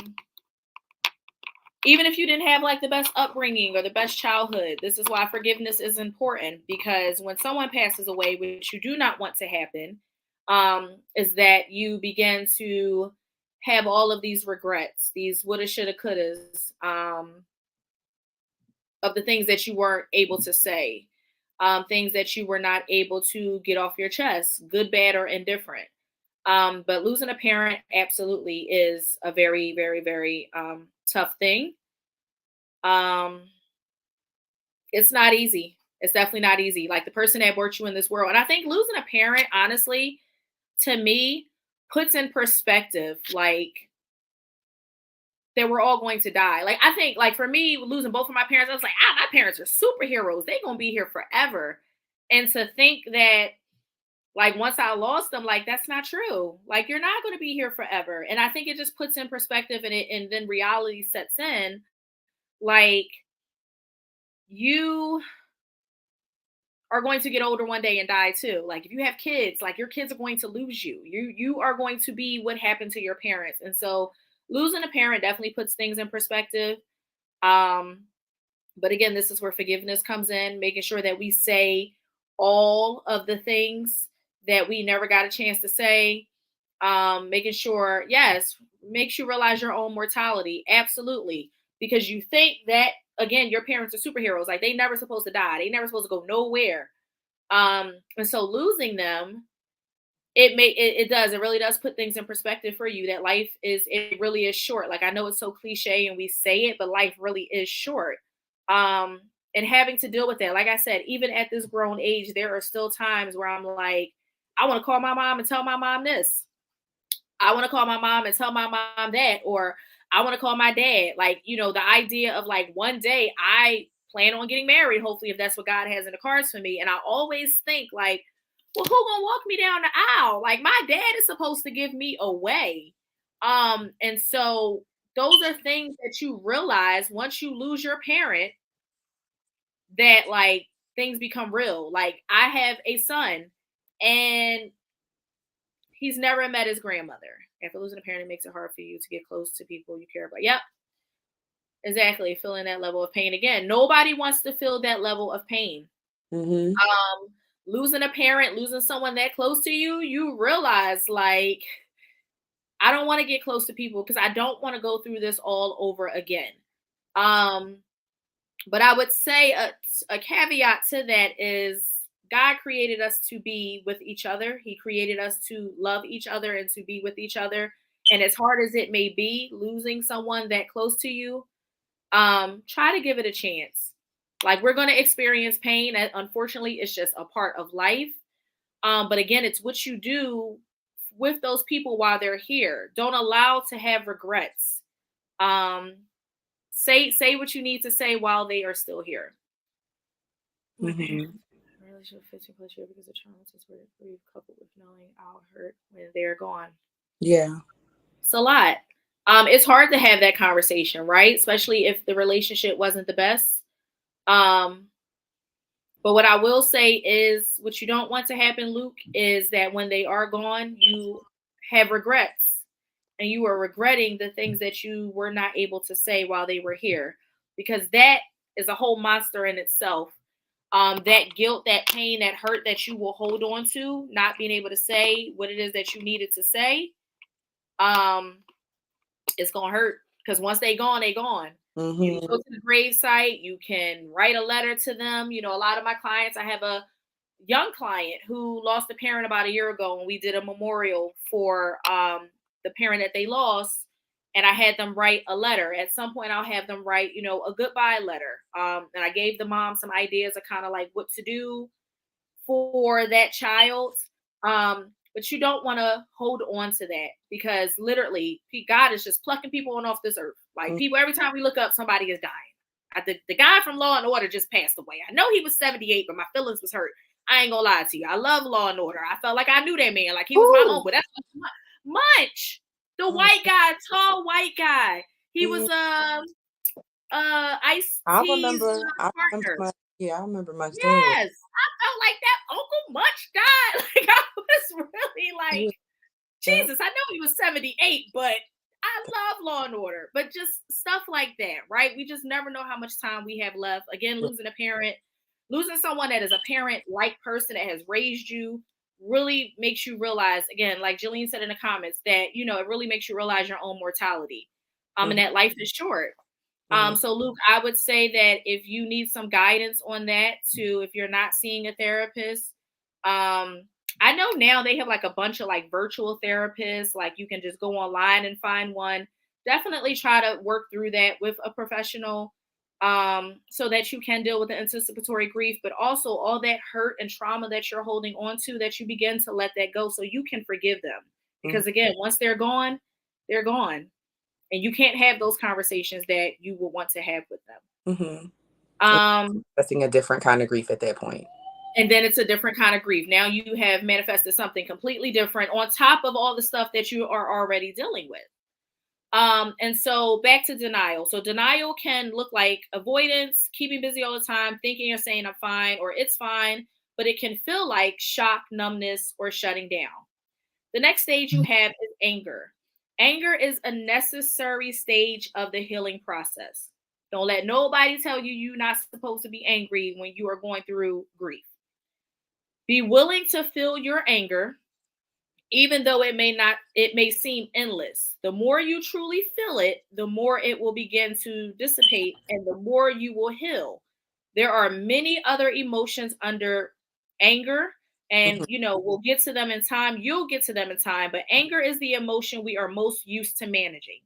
Even if you didn't have like the best upbringing or the best childhood, this is why forgiveness is important, because when someone passes away, which you do not want to happen, is that you begin to have all of these regrets, these woulda, shoulda, couldas, of the things that you weren't able to say, things that you were not able to get off your chest, good, bad, or indifferent. But losing a parent absolutely is a very, very, very tough thing. Um, it's not easy. It's definitely not easy. Like the person that brought you in this world. And I think losing a parent, honestly, to me, puts in perspective, like that we're all going to die. Like, I think, like, for me, losing both of my parents, I was like, my parents are superheroes. They're going to be here forever. And to think that, like, once I lost them, like, that's not true. Like, you're not going to be here forever. And I think it just puts in perspective, and then reality sets in. Like, you are going to get older one day and die too. Like, if you have kids, like, your kids are going to lose you. You are going to be what happened to your parents. And so losing a parent definitely puts things in perspective. But again, this is where forgiveness comes in, making sure that we say all of the things that we never got a chance to say. Making sure, yes, makes you realize your own mortality. Absolutely. Because you think that, again, your parents are superheroes. Like, they never supposed to die. They never supposed to go nowhere. And so losing them, it really does put things in perspective for you, that it really is short. Like, I know it's so cliche and we say it, but life really is short. And having to deal with that, like I said, even at this grown age, there are still times where I'm like, I want to call my mom and tell my mom this. I want to call my mom and tell my mom that, or I want to call my dad. Like, the idea of, like, one day I plan on getting married, hopefully, if that's what God has in the cards for me. And I always think, like, well, who gonna walk me down the aisle? Like, my dad is supposed to give me away. And so those are things that you realize once you lose your parent, that, like, things become real. Like, I have a son, and he's never met his grandmother. After losing a parent, it makes it hard for you to get close to people you care about. Yep. Exactly. Feeling that level of pain. Again, nobody wants to feel that level of pain. Mm-hmm. Losing a parent, losing someone that close to you, you realize, like, I don't want to get close to people because I don't want to go through this all over again. But I would say a caveat to that is, God created us to be with each other. He created us to love each other and to be with each other. And as hard as it may be, losing someone that close to you, try to give it a chance. Like, we're going to experience pain. Unfortunately, it's just a part of life. But again, it's what you do with those people while they're here. Don't allow to have regrets. Say what you need to say while they are still here. Mm-hmm. Relationship 15 plus years because the traumas were coupled with knowing I'll hurt when they're gone. Yeah. It's a lot. It's hard to have that conversation, right? Especially if the relationship wasn't the best. But what I will say is, what you don't want to happen, Luke, is that when they are gone, you have regrets, and you are regretting the things that you were not able to say while they were here, because that is a whole monster in itself. That guilt, that pain, that hurt that you will hold on to, not being able to say what it is that you needed to say, it's gonna hurt, because once they gone, they gone. Mm-hmm. You can go to the grave site, you can write a letter to them. A lot of my clients, I have a young client who lost a parent about a year ago, and we did a memorial for the parent that they lost. And I had them write a letter. At some point, I'll have them write, a goodbye letter. And I gave the mom some ideas of kind of like what to do for that child. But you don't want to hold on to that, because literally God is just plucking people on off this earth. Like, people, every time we look up, somebody is dying. The guy from Law and Order just passed away. I know he was 78, but my feelings was hurt. I ain't gonna lie to you. I love Law and Order. I felt like I knew that man. Like, he was my uncle. That's Munch. The white guy, tall white guy. He was Ice-T's partner. I remember Munch. Yes, I felt like that Uncle Munch guy. Like, I was really like, Jesus. I know he was 78, but I love Law and Order. But just stuff like that, right? We just never know how much time we have left. Again, losing a parent, losing someone that is a parent-like person that has raised you, really makes you realize, again, like Jillian said in the comments, that, it really makes you realize your own mortality, and that life is short. So Luke, I would say that if you need some guidance on that too, if you're not seeing a therapist, I know now they have like a bunch of like virtual therapists, like you can just go online and find one. Definitely try to work through that with a professional, so that you can deal with the anticipatory grief, but also all that hurt and trauma that you're holding on to, that you begin to let that go so you can forgive them. Because again, once they're gone, they're gone. And you can't have those conversations that you would want to have with them. Mm-hmm. Expressing a different kind of grief at that point. And then it's a different kind of grief. Now you have manifested something completely different on top of all the stuff that you are already dealing with. And so back to denial. So denial can look like avoidance, keeping busy all the time, thinking or saying I'm fine or it's fine, but it can feel like shock, numbness, or shutting down. The next stage you have is anger. Anger is a necessary stage of the healing process. Don't let nobody tell you you're not supposed to be angry when you are going through grief. Be willing to feel your anger, even though it may seem endless. The more you truly feel it, the more it will begin to dissipate and the more you will heal. There are many other emotions under anger, and we'll get to them in time. You'll get to them in time, but anger is the emotion we are most used to managing.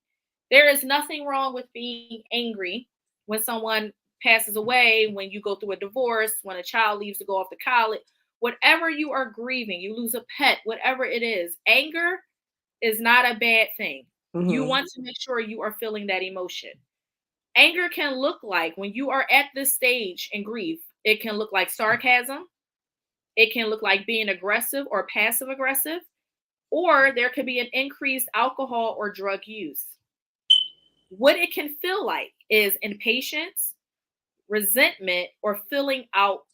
There is nothing wrong with being angry when someone passes away, when you go through a divorce, when a child leaves to go off to college. Whatever you are grieving, you lose a pet, whatever it is, anger is not a bad thing. You want to make sure you are feeling that emotion. Anger can look like, when you are at this stage in grief, it can look like sarcasm. It can look like being aggressive or passive aggressive, or there could be an increased alcohol or drug use. What it can feel like is impatience, resentment, or feeling out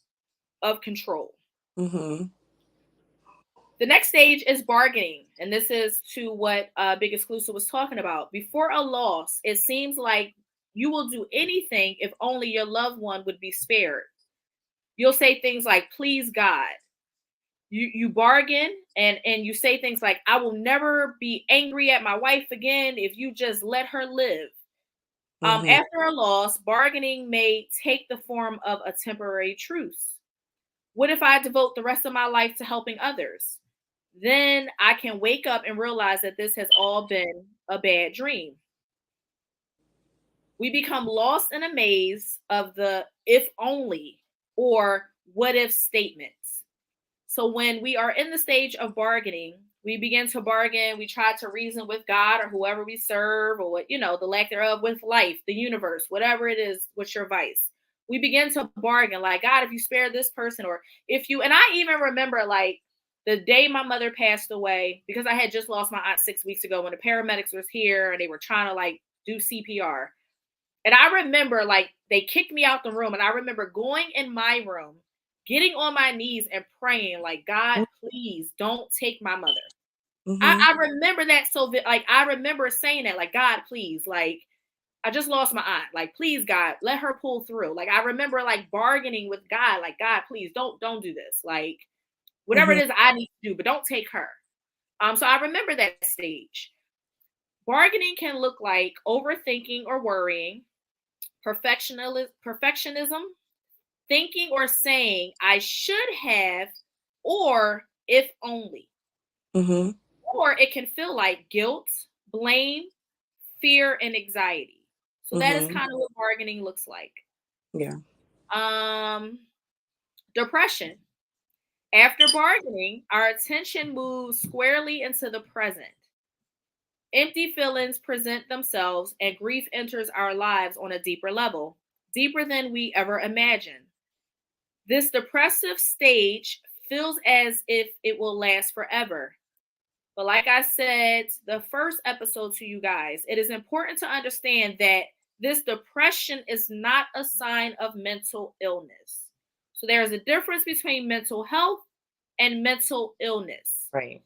of control. Mm-hmm. The next stage is bargaining. And this is to what Big Exclusive was talking about. Before a loss, it seems like you will do anything if only your loved one would be spared. You'll say things like, please God. You bargain and you say things like, I will never be angry at my wife again if you just let her live. After a loss, bargaining may take the form of a temporary truce. What if I devote the rest of my life to helping others? Then I can wake up and realize that this has all been a bad dream. We become lost in a maze of the if only or what if statements. So when we are in the stage of bargaining, we begin to bargain. We try to reason with God or whoever we serve, or the lack thereof, with life, the universe, whatever it is, what's your vice. We begin to bargain like, God, if you spare this person, or if you, and I even remember like the day my mother passed away, because I had just lost my aunt 6 weeks ago when the paramedics was here and they were trying to like do CPR. And I remember like they kicked me out the room, and I remember going in my room, getting on my knees and praying like, God, please don't take my mother. I remember that. So like, I remember saying that like, God, please, like, I just lost my aunt. Like, please, God, let her pull through. Like, I remember like bargaining with God, like, God, please don't do this. Like, whatever it is I need to do, but don't take her. So I remember that stage. Bargaining can look like overthinking or worrying, perfectionism, thinking or saying I should have, or if only. Or it can feel like guilt, blame, fear, and anxiety. So that is kind of what bargaining looks like. Yeah. Depression. After bargaining, our attention moves squarely into the present. Empty feelings present themselves, and grief enters our lives on a deeper level, deeper than we ever imagined. This depressive stage feels as if it will last forever. But like I said, the first episode to you guys, it is important to understand that this depression is not a sign of mental illness. So there is a difference between mental health and mental illness. Right.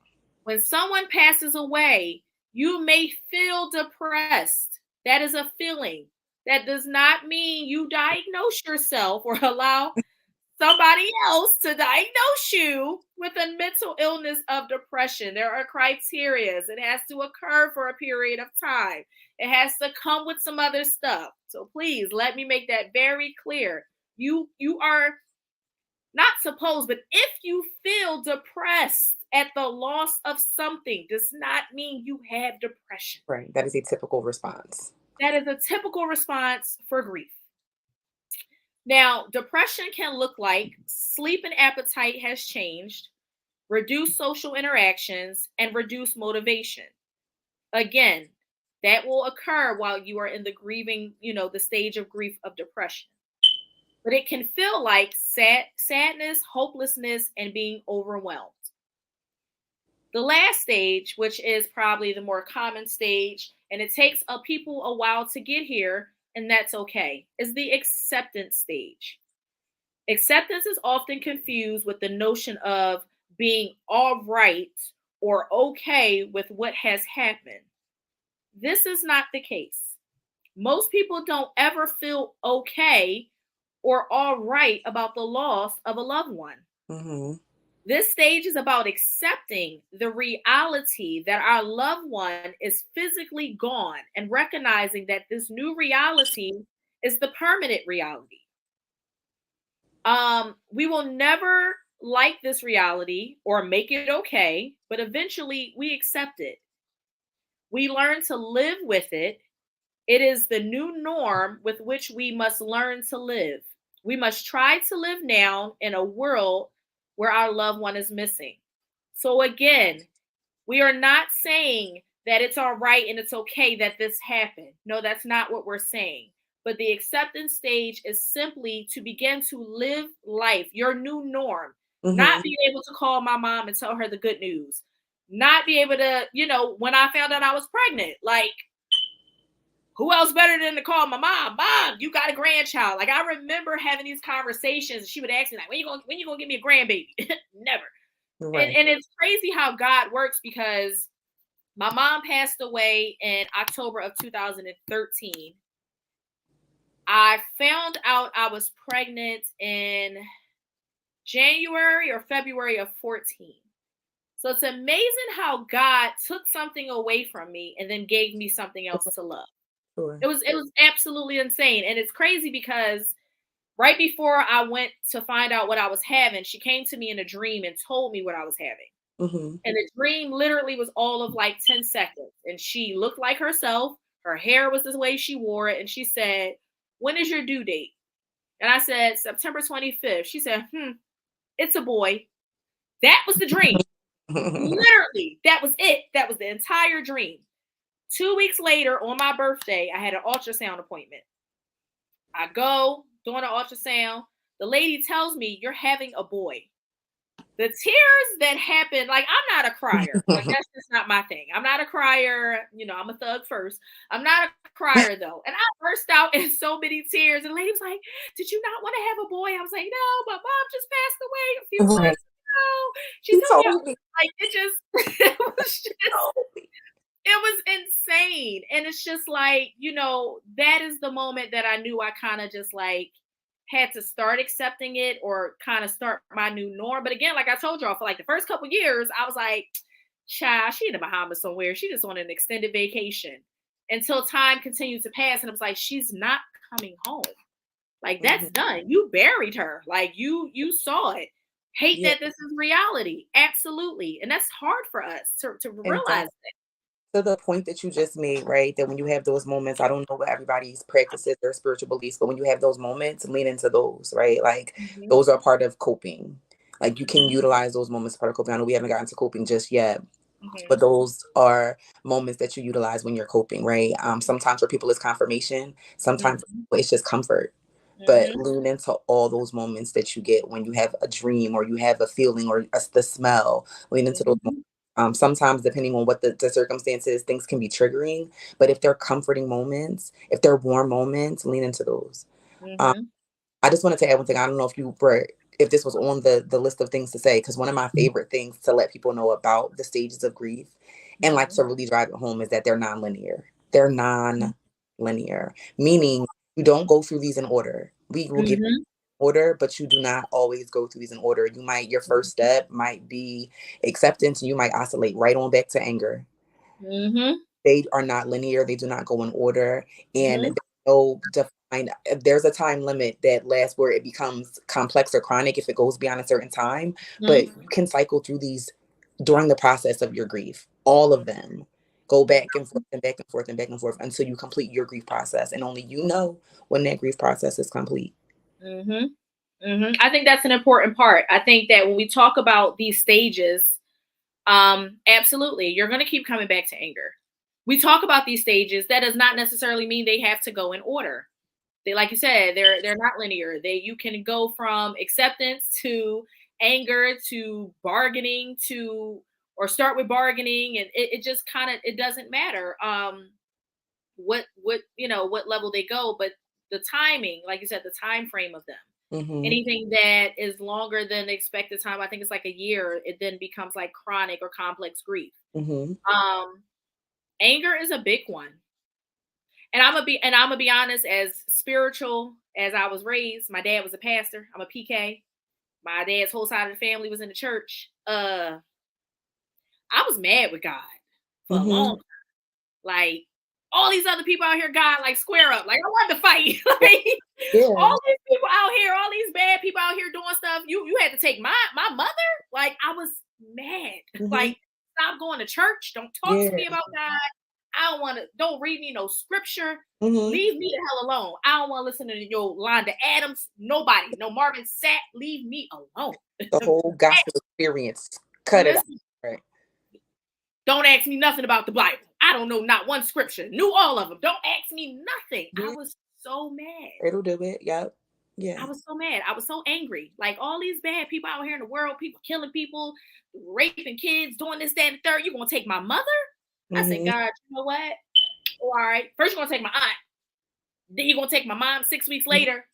When someone passes away, you may feel depressed. That is a feeling. That does not mean you diagnose yourself or allow somebody else to diagnose you with a mental illness of depression. There are criteria. It has to occur for a period of time. It has to come with some other stuff. So please let me make that very clear. You are not supposed, but if you feel depressed at the loss of something, does not mean you have depression. Right. That is a typical response. That is a typical response for grief. Now, depression can look like sleep and appetite has changed, reduced social interactions, and reduced motivation. Again, That will occur while you are in the grieving, the stage of grief of depression. But it can feel like sadness, hopelessness, and being overwhelmed. The last stage, which is probably the more common stage, and it takes people a while to get here, and that's okay, is the acceptance stage. Acceptance is often confused with the notion of being all right or okay with what has happened. This is not the case. Most people don't ever feel okay or all right about the loss of a loved one. Mm-hmm. This stage is about accepting the reality that our loved one is physically gone and recognizing that this new reality is the permanent reality. We will never like this reality or make it okay, but eventually we accept it. We learn to live with it. It is the new norm with which we must learn to live. We must try to live now in a world where our loved one is missing. So again, we are not saying that it's all right and it's okay that this happened. No, that's not what we're saying. But the acceptance stage is simply to begin to live life, your new norm. Mm-hmm. Not being able to call my mom and tell her the good news. Not be able to, when I found out I was pregnant, like, who else better than to call my mom? Mom, you got a grandchild. Like, I remember having these conversations, and she would ask me, like, when you gonna give me a grandbaby? Never. Right. And it's crazy how God works, because my mom passed away in October of 2013. I found out I was pregnant in January or February of 14. So it's amazing how God took something away from me and then gave me something else to love. Sure. It was absolutely insane. And it's crazy because right before I went to find out what I was having, she came to me in a dream and told me what I was having. Mm-hmm. And the dream literally was all of like 10 seconds. And she looked like herself. Her hair was the way she wore it. And she said, "When is your due date?" And I said, "September 25th. She said, "It's a boy." That was the dream. Literally, that was it. That was the entire dream. 2 weeks later, on my birthday, I had an ultrasound appointment. I go, doing an ultrasound. The lady tells me, "You're having a boy." The tears that happened, like, I'm not a crier. Like, that's just not my thing. I'm not a crier. I'm a thug first. I'm not a crier, though. And I burst out in so many tears. And the lady was like, "Did you not want to have a boy?" I was like, "No, my mom just passed away a few months ago." She told me, like, it was insane. And it's just like, that is the moment that I knew I kind of just like had to start accepting it or kind of start my new norm. But again, like I told y'all, for like the first couple of years, I was like, child, she in the Bahamas somewhere. She just on an extended vacation until time continued to pass. And I was like, she's not coming home. Like, that's done. You buried her. Like, you saw it. Hate that this is reality. Absolutely. And that's hard for us to realize that. To the point that you just made, right? That when you have those moments, I don't know what everybody's practices or spiritual beliefs, but when you have those moments, lean into those, right? Like, those are part of coping. Like, you can utilize those moments as part of coping. I know we haven't gotten to coping just yet, but those are moments that you utilize when you're coping, right? Sometimes for people it's confirmation. Sometimes it's just comfort. But lean into all those moments that you get when you have a dream or you have a feeling or the smell. Lean into those moments. Sometimes, depending on what the circumstances, things can be triggering. But if they're comforting moments, if they're warm moments, lean into those. I just wanted to add one thing. I don't know if this was on the list of things to say, because one of my favorite things to let people know about the stages of grief and like to really drive it home is that they're non-linear. They're non-linear, meaning you don't go through these in order. We will give order, but you do not always go through these in order. Your first step might be acceptance, and you might oscillate right on back to anger. They are not linear. They do not go in order, and there's no defined. There's a time limit that lasts where it becomes complex or chronic if it goes beyond a certain time. But you can cycle through these during the process of your grief. All of them go back and forth and back and forth and back and forth until you complete your grief process, and only you know when that grief process is complete. I think that's an important part. I think that when we talk about these stages, absolutely, you're going to keep coming back to anger. we talk about these stages. That does not necessarily mean they have to go in order. They, like you said, they're not linear. You can go from acceptance to anger to bargaining or start with bargaining, and it just kind of, it doesn't matter what level they go, but the timing, like you said, the time frame of them. Mm-hmm. Anything that is longer than the expected time, I think it's like a year, it then becomes like chronic or complex grief. Mm-hmm. Anger is a big one. And I'm gonna be honest, as spiritual as I was raised, my dad was a pastor. I'm a PK. My dad's whole side of the family was in the church. I was mad with God for a long time. Like, all these other people out here, God, like, square up. Like, I wanted to fight. Like, all these people out here, all these bad people out here doing stuff. You had to take my mother. Like, I was mad. Like, stop going to church. Don't talk to me about God. Don't read me no scripture. Leave me the hell alone. I don't want to listen to your Londa Adams. Nobody. No Marvin Sapp. Leave me alone. The whole gospel experience. Cut it out. Right. Don't ask me nothing about the Bible. I don't know not one scripture. Knew all of them. Don't ask me nothing. I was so mad. It'll do it. Yep. Yeah. I was so mad. I was so angry. Like, all these bad people out here in the world, people killing people, raping kids, doing this, that, and the third. You gonna take my mother? I said, God, you know what? All right. First, you're gonna take my aunt. Then you're gonna take my mom 6 weeks later.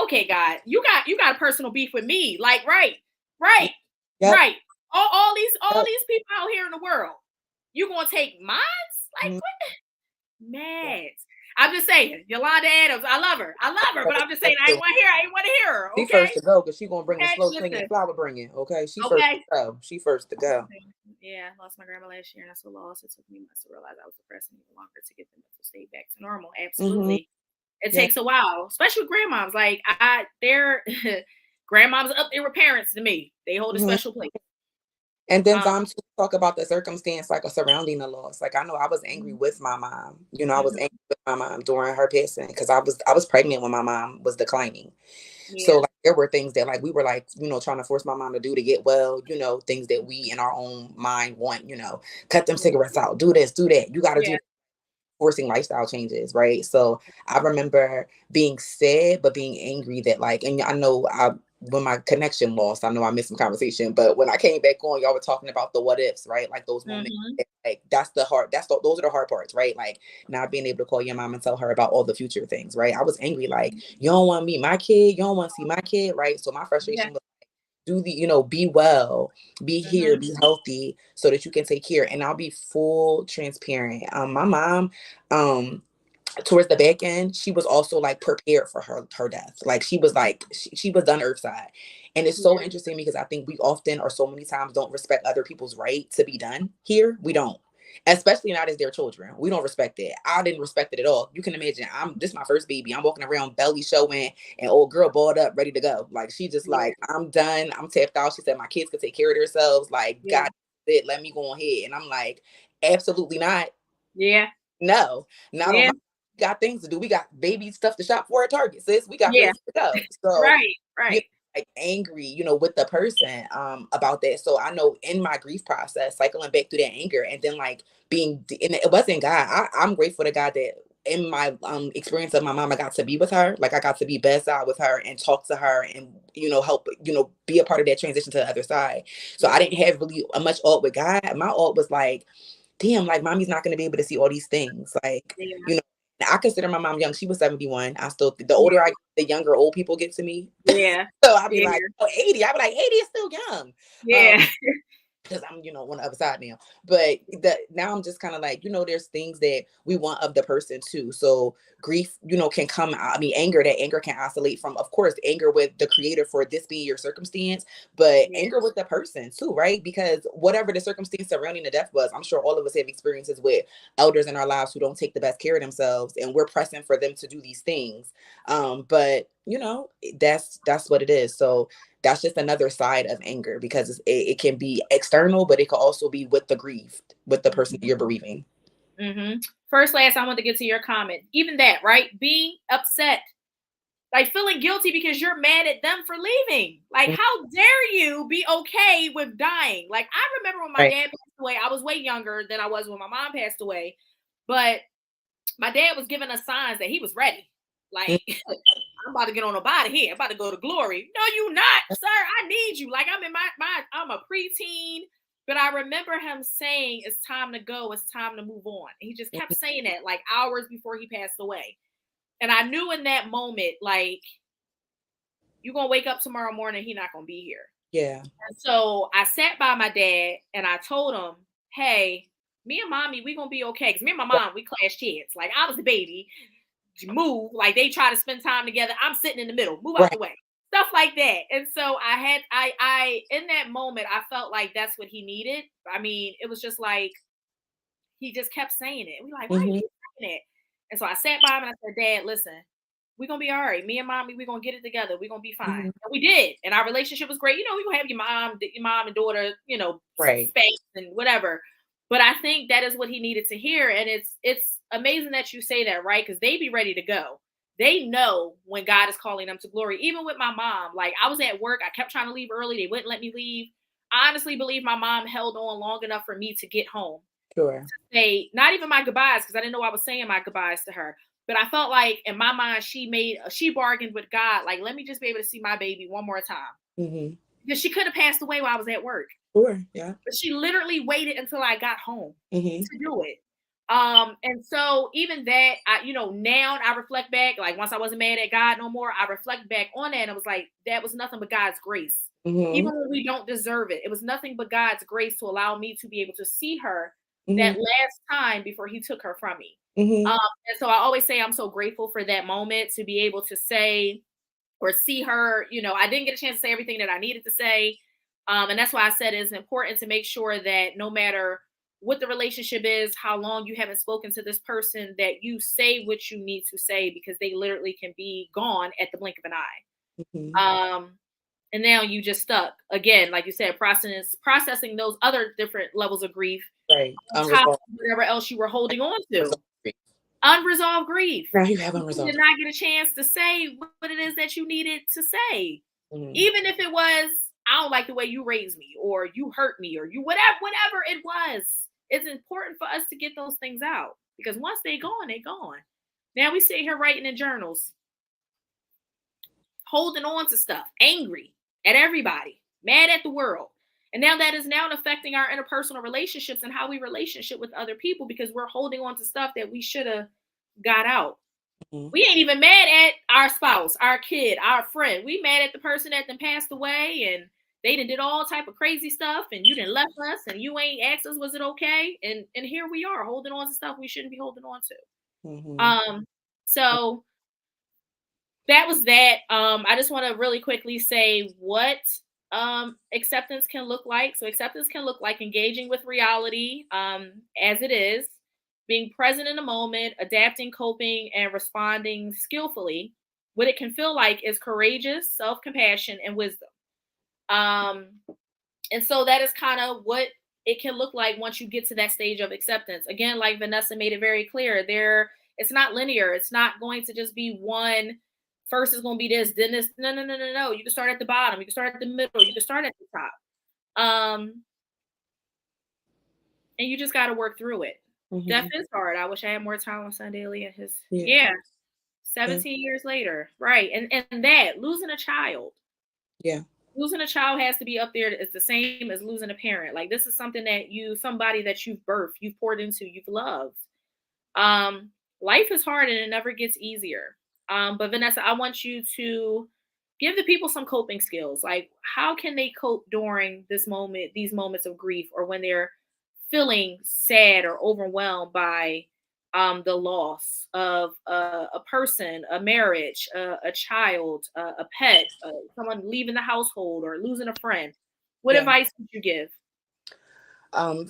Okay, God, you got a personal beef with me. Like, right. Right. All these people out here in the world. You gonna take mine? Like, what? Mad. I'm just saying, Yolanda Adams, I love her, but I'm just saying, I ain't want to hear her. Okay? She first to go, because she gonna bring the slow singing flower bringing. Okay, She first to go. Yeah, I lost my grandma last year, and I so lost. It took me months to realize I was depressed and even longer to get the mental state back to normal. Absolutely, it takes a while, especially with grandmoms. Like, they're grandmoms up there with parents to me. They hold a special place. And then to talk about the circumstance, like, surrounding the loss. Like, I know I was angry with my mom. You know, I was angry with my mom during her passing, because I was pregnant when my mom was declining. Yeah. So, like, there were things that, like, we were, like, you know, trying to force my mom to do to get well. You know, things that we in our own mind want. You know, cut them cigarettes out. Do this. Do that. You got to do. Forcing lifestyle changes, right? So I remember being sad, but being angry that, like, and I know when my connection lost, I know I missed some conversation, but when I came back on, y'all were talking about the what ifs, right? Like, those moments, like, those are the hard parts, right? Like, not being able to call your mom and tell her about all the future things, right? I was angry, like, you don't want to meet my kid, you don't want to see my kid, right? So my frustration was, be well, be here, be healthy, so that you can take care. And I'll be full transparent. My mom, towards the back end, she was also, like, prepared for her death. Like, she was like, she was done earthside. And it's so interesting, because I think we often, or so many times, don't respect other people's right to be done here. We don't. Especially not as their children. We don't respect it. I didn't respect it at all. You can imagine, this is my first baby. I'm walking around belly showing, and old girl balled up, ready to go. Like, she just like, I'm done. I'm tapped out. She said my kids could take care of themselves. Like, God, let me go ahead. And I'm like, absolutely not. Yeah. No. Not on my, got things to do. We got baby stuff to shop for at Target, sis. We got places to go. So right. Like, angry, with the person about that. So I know in my grief process, cycling back through that anger, and then, like, and it wasn't God. I'm grateful to God that in my experience of my mom, I got to be with her. Like, I got to be bedside with her and talk to her, and help be a part of that transition to the other side. So I didn't have really much alt with God. My alt was like, damn, like, mommy's not going to be able to see all these things. Like, I consider my mom young. She was 71. I still, the older the younger old people get to me. Yeah. So I'll be like, 80. I'll be like, 80 is still young. Yeah. Because I'm, on the other side now. But now I'm just kind of like, there's things that we want of the person too. So grief, can come, anger can oscillate from, of course, anger with the creator for this being your circumstance, but anger with the person too, right? Because whatever the circumstance surrounding the death was, I'm sure all of us have experiences with elders in our lives who don't take the best care of themselves, and we're pressing for them to do these things. But that's what it is. So that's just another side of anger, because it can be external, but it can also be with the grief, with the person that you're bereaving. First, last, I want to get to your comment. Even that, right? Being upset, like feeling guilty because you're mad at them for leaving. Like, how dare you be okay with dying? Like, I remember when my dad passed away, I was way younger than I was when my mom passed away. But my dad was giving us signs that he was ready. Like, I'm about to get on a body here. I'm about to go to glory. No, you not, sir. I need you. Like, I'm in I'm a preteen. But I remember him saying, it's time to go. It's time to move on. And he just kept saying that like hours before he passed away. And I knew in that moment, like, you're going to wake up tomorrow morning. He's not going to be here. Yeah. And so I sat by my dad and I told him, hey, me and mommy, we going to be okay. Because me and my mom, we clashed heads. Like, I was the baby. Move. Like, they try to spend time together. I'm sitting in the middle. Move out the way. Stuff like that. And so I in that moment, I felt like that's what he needed. I mean, it was just like, he just kept saying it. We like, why are you saying it? And so I sat by him and I said, Dad, listen, we're going to be all right. Me and mommy, we're going to get it together. We're going to be fine. And we did. And our relationship was great. You know, we're going to have your mom and daughter, you know, space and whatever. But I think that is what he needed to hear. And it's amazing that you say that, right? Because they be ready to go. They know when God is calling them to glory. Even with my mom, like, I was at work. I kept trying to leave early. They wouldn't let me leave. I honestly believe my mom held on long enough for me to get home. Sure. To say, not even my goodbyes, because I didn't know I was saying my goodbyes to her. But I felt like in my mind, she bargained with God. Like, let me just be able to see my baby one more time. Because she could have passed away while I was at work. Sure. Yeah. But she literally waited until I got home to do it. And so even that, now I reflect back, like, once I wasn't mad at God no more, I reflect back on that and I was like, that was nothing but God's grace. Even when we don't deserve it, it was nothing but God's grace to allow me to be able to see her that last time before he took her from me. And so I always say I'm so grateful for that moment to be able to say or see her. You know, I didn't get a chance to say everything that I needed to say. And that's why I said it's important to make sure that no matter what the relationship is, how long you haven't spoken to this person, that you say what you need to say, because they literally can be gone at the blink of an eye. And now you just stuck again, like you said, processing those other different levels of grief, right? On top of whatever else you were holding on to. Unresolved grief. Now you have unresolved. You did not get a chance to say what it is that you needed to say, even if it was, I don't like the way you raised me, or you hurt me, or you whatever it was. It's important for us to get those things out, because once they're gone, they're gone. Now we sit here writing in journals, holding on to stuff, angry at everybody, mad at the world. And now that is now affecting our interpersonal relationships and how we relationship with other people, because we're holding on to stuff that we should have got out. We ain't even mad at our spouse, our kid, our friend. We mad at the person that then passed away and they done did all type of crazy stuff, and you done left us and you ain't asked us, was it okay? And here we are holding on to stuff we shouldn't be holding on to. So that was that. I just want to really quickly say what acceptance can look like. So acceptance can look like engaging with reality as it is, being present in the moment, adapting, coping, and responding skillfully. What it can feel like is courageous, self-compassion, and wisdom. And so that is kind of what it can look like once you get to that stage of acceptance. Again, like Vanessa made it very clear, it's not linear. It's not going to just be one. First is going to be this, then this. No. You can start at the bottom. You can start at the middle. You can start at the top. And you just got to work through it. Death is hard. I wish I had more time on Sunday Lee and his, 17 years later. Right. And that, losing a child. Yeah. Losing a child has to be up there. It's the same as losing a parent. Like, this is something that somebody that you've birthed, you've poured into, you've loved. Life is hard and it never gets easier. But Vanessa, I want you to give the people some coping skills. Like, how can they cope during these moments of grief, or when they're feeling sad or overwhelmed by the loss of a person, a marriage, a child, a pet, someone leaving the household, or losing a friend? What advice would you give?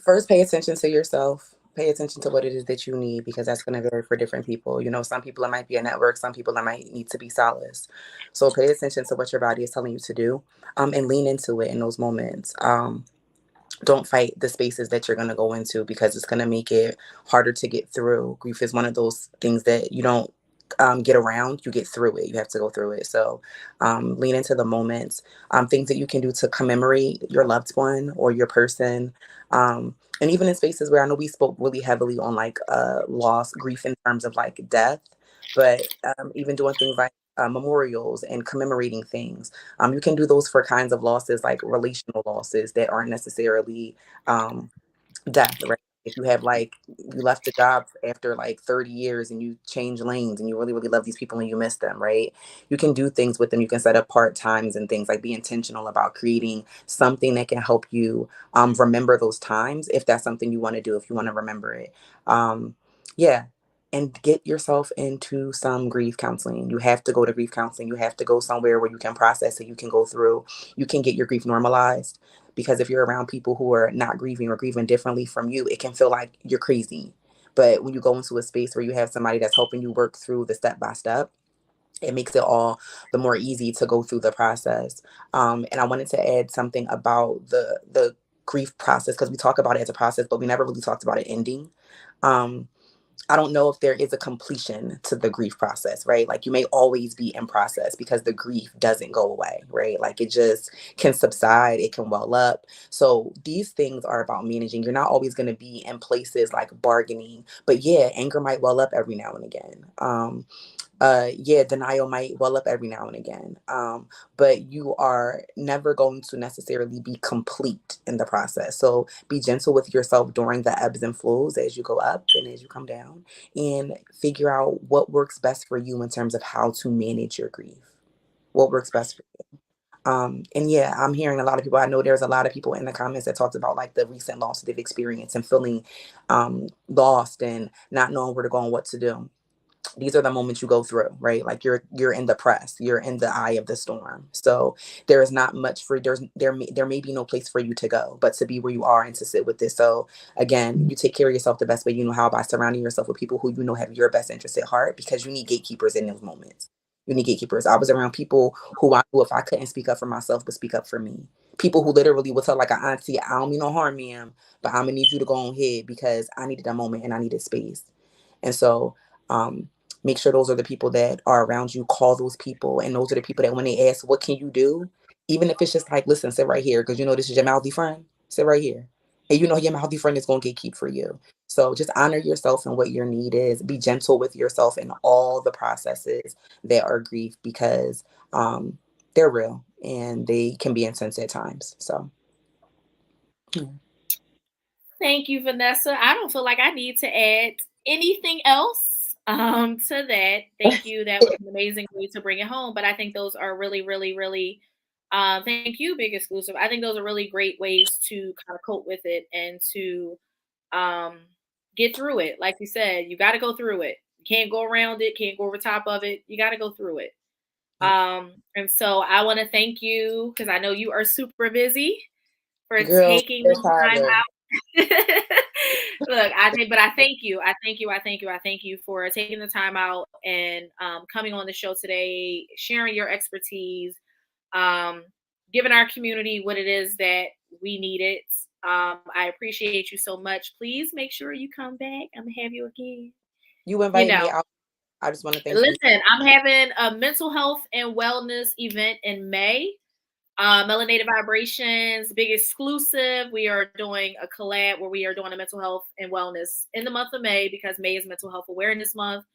First, pay attention to yourself. Pay attention to what it is that you need, because that's going to vary for different people. You know, some people, it might be a network. Some people, it might need to be solace. So pay attention to what your body is telling you to do, and lean into it in those moments. Don't fight the spaces that you're going to go into, because it's going to make it harder to get through. Grief is one of those things that you don't get around, you get through it. You have to go through it. So lean into the moments, things that you can do to commemorate your loved one or your person. And even in spaces where I know we spoke really heavily on like loss, grief in terms of like death, but even doing things like memorials and commemorating things. You can do those for kinds of losses like relational losses that aren't necessarily death, right? If you have like you left the job after like 30 years and you change lanes and you really, really love these people and you miss them, right? You can do things with them. You can set up part times and things like be intentional about creating something that can help you remember those times if that's something you want to do, if you want to remember it. Yeah. And get yourself into some grief counseling. You have to go to grief counseling. You have to go somewhere where you can process it. You can go through, you can get your grief normalized, because if you're around people who are not grieving or grieving differently from you, it can feel like you're crazy. But when you go into a space where you have somebody that's helping you work through the step by step, it makes it all the more easy to go through the process. And I wanted to add something about the grief process, because we talk about it as a process, but we never really talked about it ending. Um, I don't know if there is a completion to the grief process, right? Like you may always be in process because the grief doesn't go away, right? Like it just can subside, it can well up. So these things are about managing. You're not always going to be in places like bargaining, but yeah, anger might well up every now and again. Yeah, denial might well up every now and again. But you are never going to necessarily be complete in the process. So be gentle with yourself during the ebbs and flows as you go up and as you come down, and figure out what works best for you in terms of how to manage your grief. What works best for you. And yeah, I'm hearing a lot of people. I know there's a lot of people in the comments that talked about like the recent loss that they've experienced and feeling lost and not knowing where to go and what to do. These are the moments you go through, right? Like you're in the press, you're in the eye of the storm. So there is not much for there may be no place for you to go, but to be where you are and to sit with this. So again, you take care of yourself the best way you know how, by surrounding yourself with people who you know have your best interest at heart, because you need gatekeepers in those moments. You need gatekeepers. I was around people who I knew if I couldn't speak up for myself, would speak up for me. People who literally would tell like an auntie, I don't mean no harm, ma'am, but I'm gonna need you to go on ahead because I needed a moment and I needed space. And so make sure those are the people that are around you. Call those people. And those are the people that when they ask, what can you do? Even if it's just like, listen, sit right here, because you know this is your mouthy friend. Sit right here. And you know your mouthy friend is going to gatekeep for you. So just honor yourself and what your need is. Be gentle with yourself in all the processes that are grief, because they're real and they can be intense at times. So yeah. Thank you, Vanessa. I don't feel like I need to add anything else to that. Thank you. That was an amazing way to bring it home. But I think those are really, really, really thank you, Big Exclusive. I think those are really great ways to kind of cope with it and to um, get through it. Like you said, you got to go through it. You can't go around it, can't go over top of it. You got to go through it. And so I want to thank you, because I know you are super busy, for Girl, taking the time out. Look, I thank you. I thank you. I thank you. I thank you for taking the time out and coming on the show today, sharing your expertise, um, giving our community what it is that we needed. I appreciate you so much. Please make sure you come back. I'm gonna have you again. You You invite me know, out. I just want to thank you. listen, I'm having a mental health and wellness event in May. Melanated Vibrations, big exclusive. We are doing a collab where we are doing a mental health and wellness in the month of May, because May is Mental Health Awareness Month.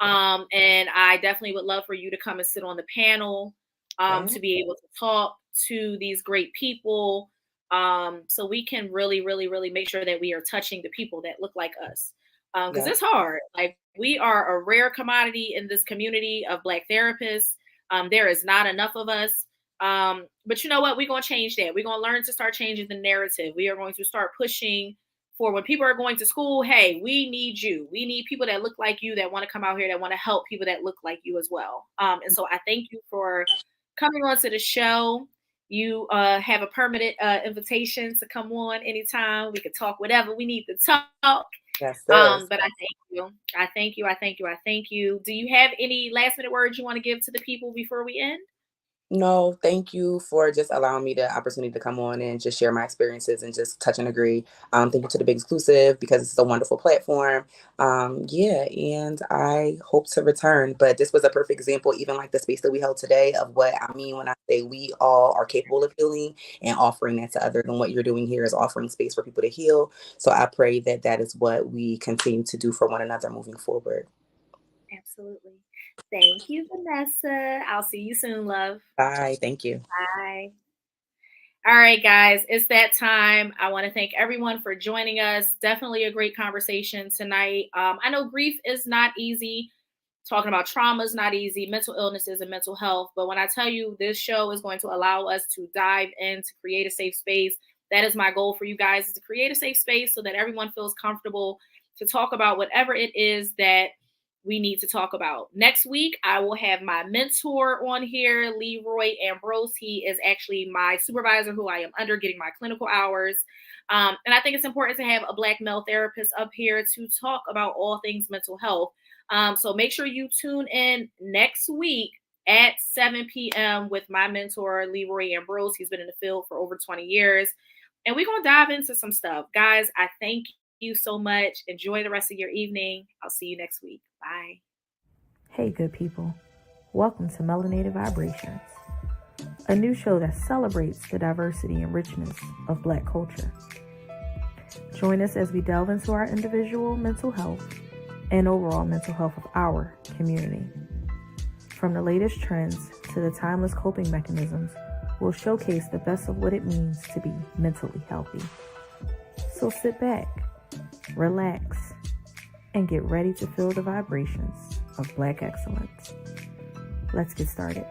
And I definitely would love for you to come and sit on the panel, to be able to talk to these great people, so we can really, really, really make sure that we are touching the people that look like us. Because it's hard. Like, we are a rare commodity in this community of Black therapists. There is not enough of us. But you know what? We're going to change that. We're going to learn to start changing the narrative. We are going to start pushing for, when people are going to school, hey, we need you. We need people that look like you, that want to come out here, that want to help people that look like you as well. And so I thank you for coming on to the show. You have a permanent invitation to come on anytime. We could talk whatever we need to talk. Yes, sis. But I thank you. I thank you. I thank you. I thank you. Do you have any last minute words you want to give to the people before we end? No, thank you for just allowing me the opportunity to come on and just share my experiences and just touch and agree. Thank you to the Big Exclusive because it's a wonderful platform. Yeah, and I hope to return. But this was a perfect example, even like the space that we held today, of what I mean when I say we all are capable of healing and offering that to others. And what you're doing here is offering space for people to heal. So I pray that that is what we continue to do for one another moving forward. Absolutely. Thank you, Vanessa. I'll see you soon, love. Bye. Thank you. Bye. All right, guys, it's that time. I want to thank everyone for joining us. Definitely a great conversation tonight. I know grief is not easy. Talking about trauma is not easy, mental illnesses and mental health. But when I tell you this show is going to allow us to dive in to create a safe space, that is my goal for you guys, is to create a safe space so that everyone feels comfortable to talk about whatever it is that we need to talk about. Next week, I will have my mentor on here, Leroy Ambrose. He is actually my supervisor who I am under getting my clinical hours. And I think it's important to have a Black male therapist up here to talk about all things mental health. So make sure you tune in next week at 7 p.m. with my mentor, Leroy Ambrose. He's been in the field for over 20 years. And we're going to dive into some stuff. Guys, I thank you so much. Enjoy the rest of your evening. I'll see you next week. Bye. Hey, good people. Welcome to Melanated Vibrations, a new show that celebrates the diversity and richness of Black culture. Join us as we delve into our individual mental health and overall mental health of our community. From the latest trends to the timeless coping mechanisms, we'll showcase the best of what it means to be mentally healthy. So sit back, relax, and get ready to feel the vibrations of Black excellence. Let's get started.